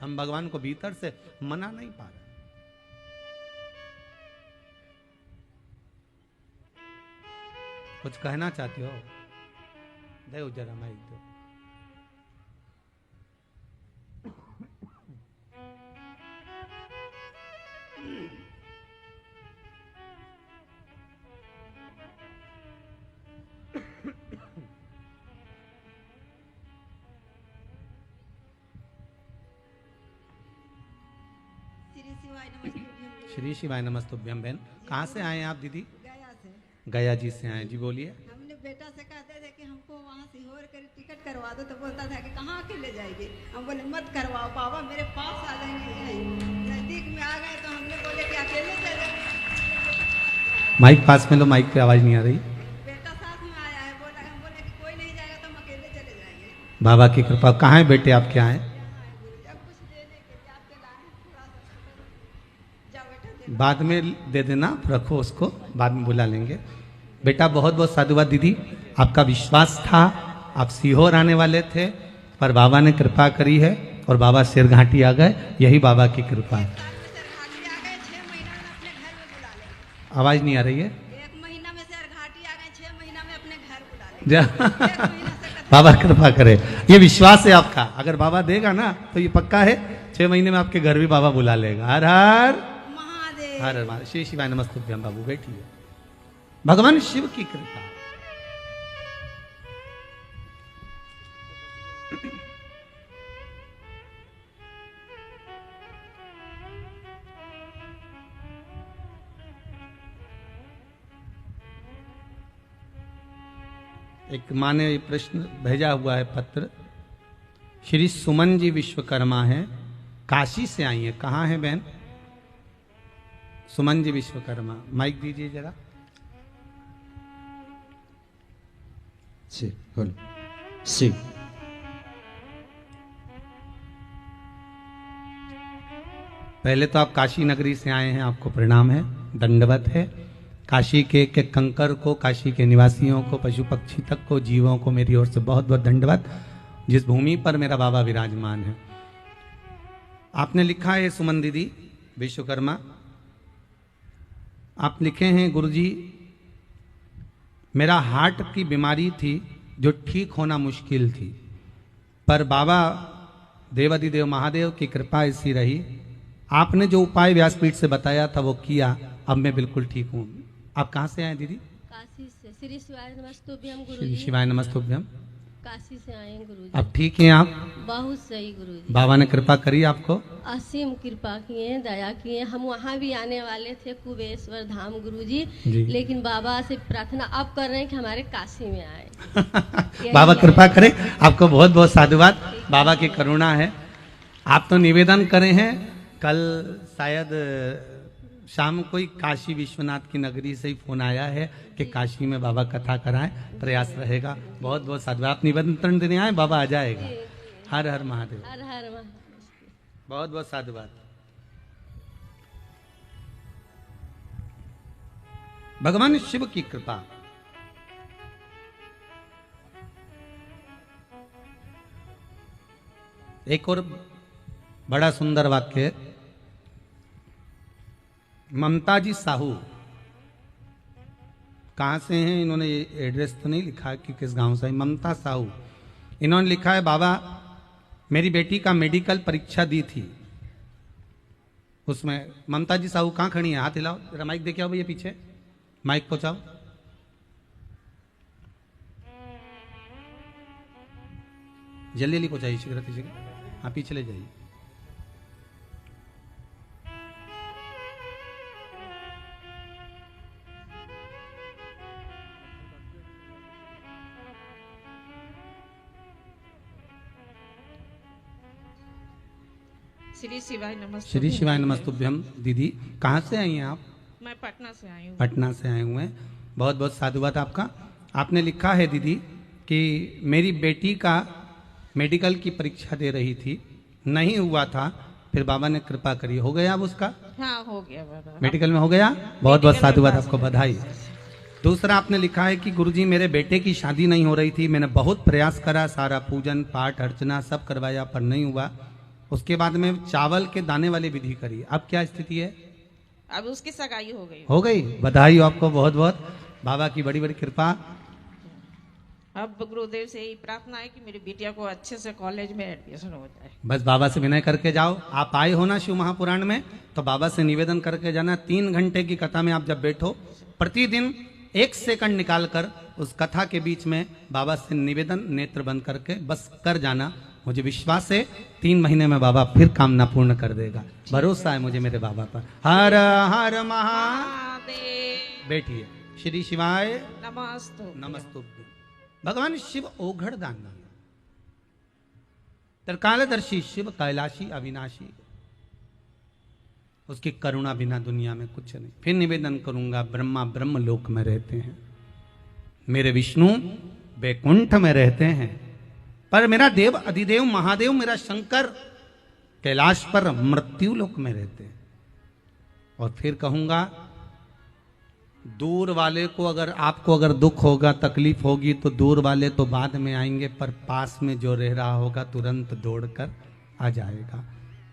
हम भगवान को भीतर से मना नहीं पा रहे। कुछ कहना चाहते हो? दे जरा माइक दो। श्री शिवाय नमस्तुभ्यम। बहन कहाँ से आए हैं आप दीदी? गया से। गया जी से आए। जी बोलिए। हमने बेटा से कहते थे कि हमको वहाँ सीहोर के टिकट करवा दो, तो बोलता था कि कहाँ अकेले जाएगी। हम बोले मत करवाओ बाबा, मेरे पास आ जाएंगे, नजदीक में आ गए तो हमने बोले कि अकेले चले। माइक पास में लो, माइक पे आवाज नहीं आ रही। बेटा साथ में आया है, बोला, हम बोले कि कोई नहीं जाएगा तो हम अकेले चले जाएंगे। बाबा की कृपा। कहाँ है बेटे आपके? आए बाद में दे देना, रखो उसको, बाद में बुला लेंगे। बेटा बहुत बहुत साधुवाद दीदी, आपका विश्वास था, आप सीहोर आने वाले थे, पर बाबा ने कृपा करी है और बाबा सिरघाटी आ गए, यही बाबा की कृपा है। आवाज नहीं आ रही है? 1 महीना में सिरघाटी आ गए, 6 महीना में अपने घर बुला लेंगे। बाबा कृपा करे, ये विश्वास है आपका। अगर बाबा देगा ना तो ये पक्का है, 6 महीने में आपके घर भी बाबा बुला लेगा। हर हर हर हर। श्री शिवाय नमस्तुभ्यम। बाबू बैठिए। भगवान शिव की कृपा। एक माँ ने प्रश्न भेजा हुआ है पत्र। श्री सुमन जी विश्वकर्मा है, काशी से आई है। कहाँ है बहन? सुमन जी विश्वकर्मा। माइक दीजिए जरा। शिव पहले तो आप काशी नगरी से आए हैं, आपको प्रणाम है, दंडवत है। काशी के कंकर को, काशी के निवासियों को, पशु पक्षी तक को, जीवों को मेरी ओर से बहुत बहुत दंडवत, जिस भूमि पर मेरा बाबा विराजमान है। आपने लिखा है सुमन दीदी विश्वकर्मा, आप लिखे हैं गुरुजी मेरा हार्ट की बीमारी थी जो ठीक होना मुश्किल थी, पर बाबा देवादिदेव महादेव की कृपा ऐसी रही, आपने जो उपाय व्यासपीठ से बताया था वो किया, अब मैं बिल्कुल ठीक हूँ। आप कहाँ से आए दीदी? काशी से। श्री शिवाय नमस्तुभ्यम श्री गुरुजी। शिवाय नमस्तुभ्यम। काशी से आए हैं गुरुजी। अब ठीक हैं आप? बहुत सही गुरुजी। बाबा ने कृपा करी आपको? असीम कृपा किए, दया किए। हम वहाँ भी आने वाले थे कुबेश्वर धाम गुरुजी, जी। लेकिन बाबा से प्रार्थना अब कर रहे हैं कि हमारे काशी में आए। बाबा कृपा करे। आपको बहुत बहुत साधुवाद, बाबा की करुणा है। आप तो निवेदन करे हैं, कल शायद शाम को ही काशी विश्वनाथ की नगरी से ही फोन आया है कि काशी में बाबा कथा कराएं, प्रयास रहेगा। बहुत बहुत साधुवाद। आप निमंत्रण देने आए, बाबा आ जाएगा। हर हर महादेव। हर हर महादेव। बहुत बहुत साधुवाद। भगवान शिव की कृपा। एक और बड़ा सुंदर वाक्य, ममता जी साहू, कहाँ से हैं इन्होंने ये एड्रेस तो नहीं लिखा कि किस गांव से। ममता साहू, इन्होंने लिखा है बाबा मेरी बेटी का मेडिकल परीक्षा दी थी, उसमें ममता जी साहू कहाँ खड़ी है? हाथ हिलाओ जरा, माइक देखे आओ भैया, पीछे माइक पहुंचाओ। जल्दी जल्दी पहुंचाइए शीघ्र शीघ्र। हाँ पीछे ले जाइए। श्री शिवाय नमस्ते। श्री शिवाय नमस्तुभ्यम। दीदी कहाँ से आई हैं आप? मैं पटना से आई हूँ। पटना से आए हुए हैं। बहुत बहुत साधुवाद आपका। आपने लिखा है दीदी कि मेरी बेटी का मेडिकल की परीक्षा दे रही थी, नहीं हुआ था, फिर बाबा ने कृपा करी, हो गया अब उसका? हाँ हो गया बाबा। मेडिकल में हो गया। बहुत बहुत साधुवाद आपको, बधाई। दूसरा आपने लिखा है कि गुरुजी मेरे बेटे की शादी नहीं हो रही थी, मैंने बहुत प्रयास करा, सारा पूजन पाठ अर्चना सब करवाया पर नहीं हुआ। उसके बाद में चावल के दाने वाली विधि करी, अब क्या स्थिति है? अब उसकी सगाई हो गई। हो गई। बधाई हो आपको, बहुत बहुत। बाबा की बड़ी बड़ी कृपा। अब गुरुदेव से यही प्रार्थना है कि मेरी बिटिया को अच्छे से कॉलेज में एडमिशन हो जाए। बस बाबा से विनय करके जाओ। आप आए हो ना शिव महापुराण में, तो बाबा से निवेदन करके जाना। 3 घंटे की कथा में आप जब बैठो, प्रतिदिन 1 सेकंड निकाल कर उस कथा के बीच में बाबा से निवेदन नेत्र बंद करके बस कर जाना। मुझे विश्वास है 3 महीने में बाबा फिर कामना पूर्ण कर देगा। भरोसा है मुझे मेरे बाबा पर। हर हर महादेव। बैठिए। श्री शिवाय नमस्तु। नमस्तुभ्यं। भगवान शिव ओघड़ दानी, त्रिकालदर्शी शिव कैलाशी अविनाशी, उसकी करुणा बिना दुनिया में कुछ नहीं। फिर निवेदन करूंगा, ब्रह्मा ब्रह्म लोक में रहते हैं, मेरे विष्णु वैकुंठ में रहते हैं, पर मेरा देव अधिदेव महादेव मेरा शंकर कैलाश पर मृत्यु लोक में रहते हैं। और फिर कहूंगा दूर वाले को, अगर आपको अगर दुख होगा तकलीफ होगी तो दूर वाले तो बाद में आएंगे, पर पास में जो रह रहा होगा तुरंत दौड़कर आ जाएगा।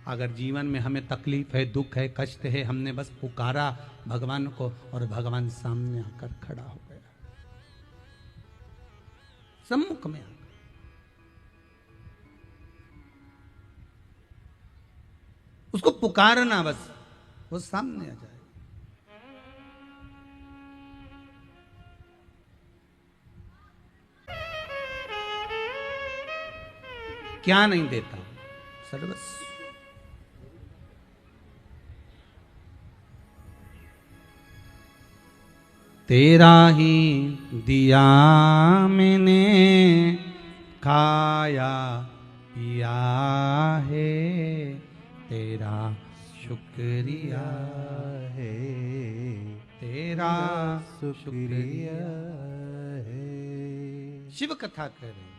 अगर जीवन में हमें तकलीफ है, दुख है, कष्ट है, हमने बस पुकारा भगवान को और भगवान सामने आकर खड़ा हो गया, सम्मुख में आकर। उसको पुकारना, बस वो सामने आ जाए। क्या नहीं देता, सर्वस्व। तेरा ही दिया मैंने खाया पिया है, तेरा शुक्रिया है, तेरा शुक्रिया है। शिव कथा कर रहे,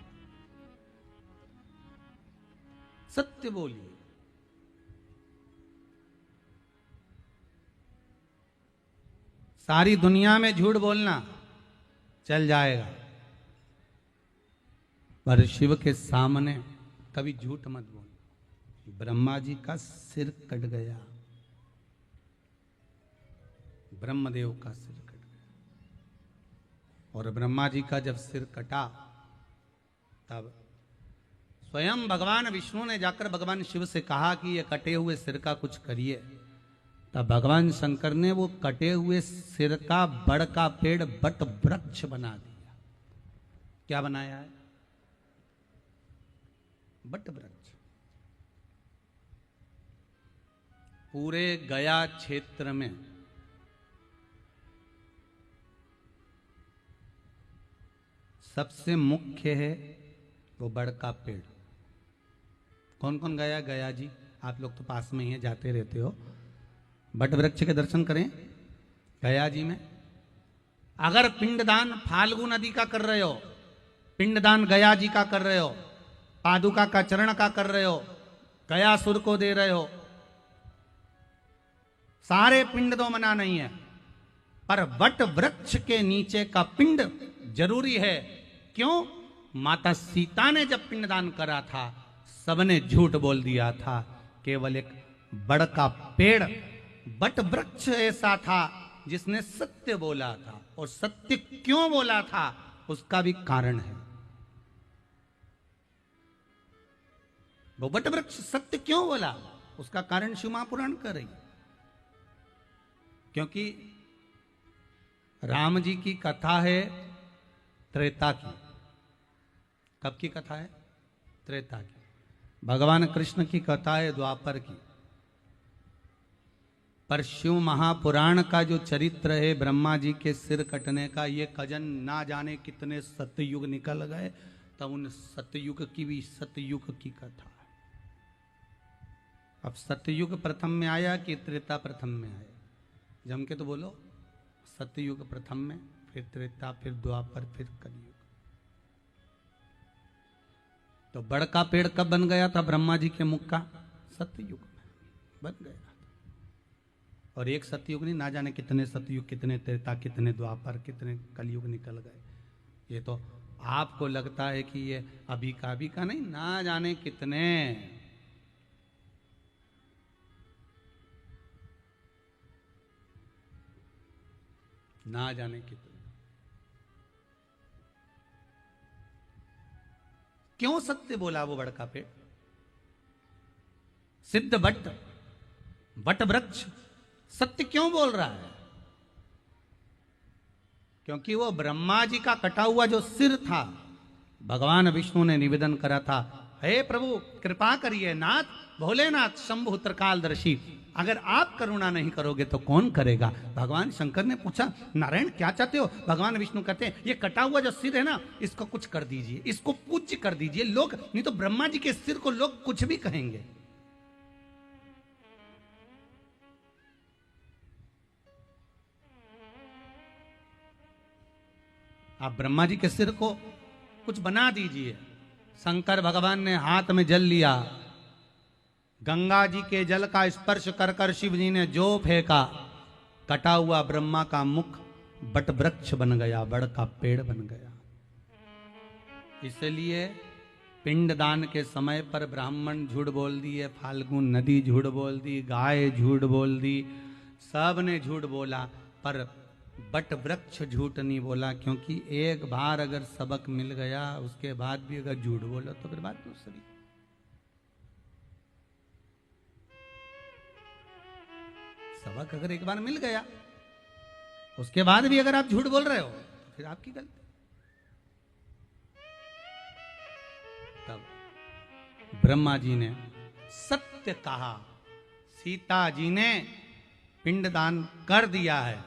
सत्य बोलिए। सारी दुनिया में झूठ बोलना चल जाएगा, पर शिव के सामने कभी झूठ मत बोलना। ब्रह्मा जी का सिर कट गया, ब्रह्मदेव का सिर कट गया, और ब्रह्मा जी का जब सिर कटा तब स्वयं भगवान विष्णु ने जाकर भगवान शिव से कहा कि ये कटे हुए सिर का कुछ करिए। तब भगवान शंकर ने वो कटे हुए सिर का बड़ का पेड़ बट वृक्ष बना दिया। क्या बनाया है? बट वृक्ष। पूरे गया क्षेत्र में सबसे मुख्य है वो बड़ का पेड़। कौन कौन गया? गया जी, आप लोग तो पास में ही हैं, जाते रहते हो। बट वृक्ष के दर्शन करें गया जी में। अगर पिंडदान फाल्गु नदी का कर रहे हो, पिंडदान गया जी का कर रहे हो, पादुका का चरण का कर रहे हो, गया सुर को दे रहे हो, सारे पिंड तो मना नहीं है, पर वट वृक्ष के नीचे का पिंड जरूरी है। क्यों? माता सीता ने जब पिंडदान करा था सबने झूठ बोल दिया था, केवल एक बड़ का पेड़ बट वृक्ष ऐसा था जिसने सत्य बोला था। और सत्य क्यों बोला था उसका भी कारण है। वो बट वृक्ष सत्य क्यों बोला उसका कारण शिव महापुराण कर रही। क्योंकि राम जी की कथा है त्रेता की। कब की कथा है? त्रेता की। भगवान कृष्ण की कथा है द्वापर की। पर शिव महापुराण का जो चरित्र है ब्रह्मा जी के सिर कटने का, ये कजन ना जाने कितने सतयुग निकल गए, तब उन सतयुग की भी सतयुग की कथा है। अब सतयुग प्रथम में आया कि त्रेता प्रथम में आया? जम के तो बोलो। सतयुग प्रथम में, फिर त्रेता, फिर द्वापर, फिर कलयुग। तो बड़का पेड़ कब बन गया था ब्रह्मा जी के मुख का? सतयुग में बन गया था। और एक सतयुग नहीं, ना जाने कितने सतयुग, कितने त्रेता, कितने द्वापर, कितने कलयुग निकल गए। ये तो आपको लगता है कि ये अभी का नहीं, ना जाने कितने। ना जाने कितने। क्यों सत्य बोला वो बड़का पेड़? सिद्ध वट वृक्ष सत्य क्यों बोल रहा है? क्योंकि वो ब्रह्मा जी का कटा हुआ जो सिर था, भगवान विष्णु ने निवेदन करा था, हे प्रभु कृपा करिए नाथ, भोलेनाथ शंभु त्रिकालदर्शी, अगर आप करुणा नहीं करोगे तो कौन करेगा? भगवान शंकर ने पूछा, नारायण क्या चाहते हो? भगवान विष्णु कहते हैं, ये कटा हुआ जो सिर है ना, इसको कुछ कर दीजिए, इसको पूज्य कर दीजिए। लोग नहीं तो ब्रह्मा जी के सिर को लोग कुछ भी कहेंगे। आप ब्रह्मा जी के सिर को कुछ बना दीजिए। शंकर भगवान ने हाथ में जल लिया, गंगा जी के जल का स्पर्श कर कर शिव जी ने जो फेंका, कटा हुआ ब्रह्मा का मुख बट वृक्ष बन गया, बड़ का पेड़ बन गया। इसलिए पिंडदान के समय पर ब्राह्मण झूठ बोल दिए, फाल्गुन नदी झूठ बोल दी, गाय झूठ बोल दी, सब ने झूठ बोला, पर बट वृक्ष झूठ नहीं बोला। क्योंकि एक बार अगर सबक मिल गया, उसके बाद भी अगर झूठ बोलो तो फिर बात दूसरी। सबक अगर एक बार मिल गया, उसके बाद भी अगर आप झूठ बोल रहे हो तो फिर आपकी गलती। तब ब्रह्मा जी ने सत्य कहा, सीता जी ने पिंडदान कर दिया है।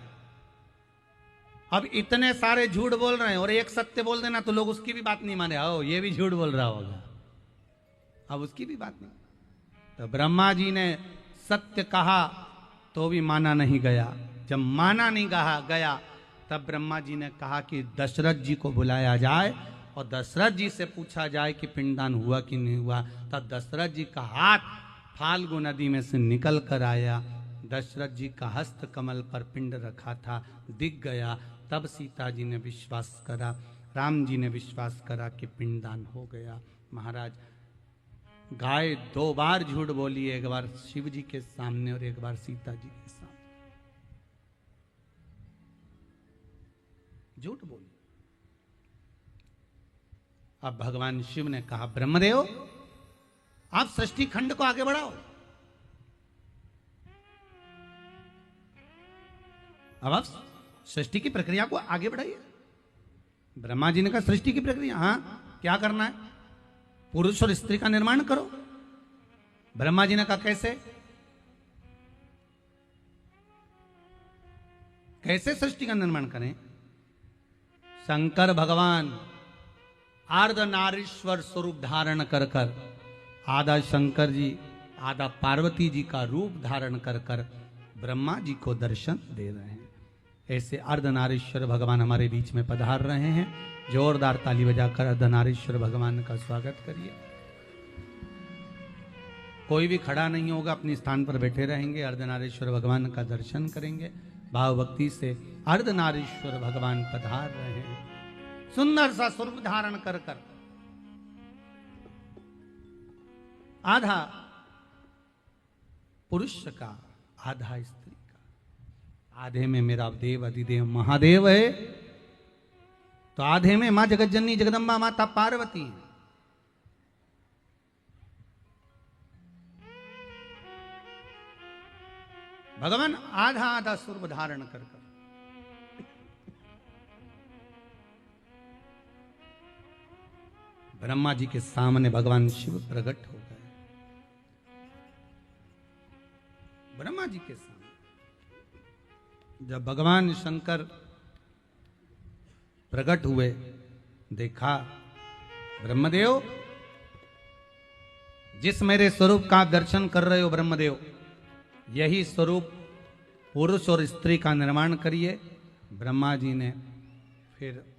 अब इतने सारे झूठ बोल रहे हैं और एक सत्य बोल देना तो लोग उसकी भी बात नहीं माने, आओ ये भी झूठ बोल रहा होगा, अब उसकी भी बात नहीं। तो ब्रह्मा जी ने सत्य कहा तो भी माना नहीं गया। जब माना नहीं कहा गया, तब ब्रह्मा जी ने कहा कि दशरथ जी को बुलाया जाए और दशरथ जी से पूछा जाए कि पिंडदान हुआ कि नहीं हुआ। तब दशरथ जी का हाथ फाल्गु नदी में से निकल कर आया, दशरथ जी का हस्त कमल पर पिंड रखा था, दिख गया। तब सीता जी ने विश्वास करा, राम जी ने विश्वास करा कि पिंडदान हो गया। महाराज, गाय 2 बार झूठ बोली, एक बार शिव जी के सामने और एक बार सीता जी के सामने झूठ बोली। अब भगवान शिव ने कहा, ब्रह्मदेव आप सृष्टि खंड को आगे बढ़ाओ। अब आप सृष्टि की प्रक्रिया को आगे बढ़ाइए। ब्रह्मा जी ने कहा सृष्टि की प्रक्रिया, हाँ क्या करना है? पुरुष और स्त्री का निर्माण करो। ब्रह्मा जी ने कहा कैसे? कैसे सृष्टि का निर्माण करें? शंकर भगवान अर्धनारीश्वर स्वरूप धारण कर कर, आधा शंकर जी आधा पार्वती जी का रूप धारण कर कर ब्रह्मा जी को दर्शन दे रहे हैं। ऐसे अर्धनारीश्वर भगवान हमारे बीच में पधार रहे हैं। जोरदार ताली बजाकर अर्धनारीश्वर भगवान का स्वागत करिए। कोई भी खड़ा नहीं होगा, अपने स्थान पर बैठे रहेंगे, अर्धनारीश्वर भगवान का दर्शन करेंगे। भाव भक्ति से अर्धनारीश्वर भगवान पधार रहे हैं, सुंदर सा स्वरूप धारण कर कर। आधा पुरुष का, आधा स्त्री का। आधे में मेरा देव अधिदेव महादेव है, तो आधे में मां जगत जननी जगदम्बा माता पार्वती है। भगवान आधा आधा स्वरूप धारण कर कर ब्रह्मा जी के सामने भगवान शिव प्रकट हो गए। ब्रह्मा जी के सामने जब भगवान शंकर प्रकट हुए, देखा ब्रह्मदेव, जिस मेरे स्वरूप का आप दर्शन कर रहे हो ब्रह्मदेव, यही स्वरूप पुरुष और स्त्री का निर्माण करिए। ब्रह्मा जी ने फिर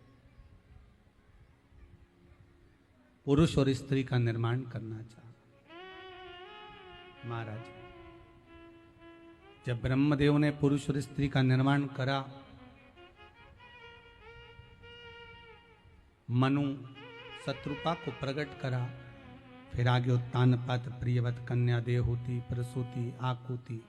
पुरुष और स्त्री का निर्माण करना चाहा। महाराज, जब ब्रह्मदेव ने पुरुष और स्त्री का निर्माण करा, मनु शत्रुपा को प्रकट करा, फिर आगे उत्तानपात प्रियवत कन्या देहूति प्रसूति आकुति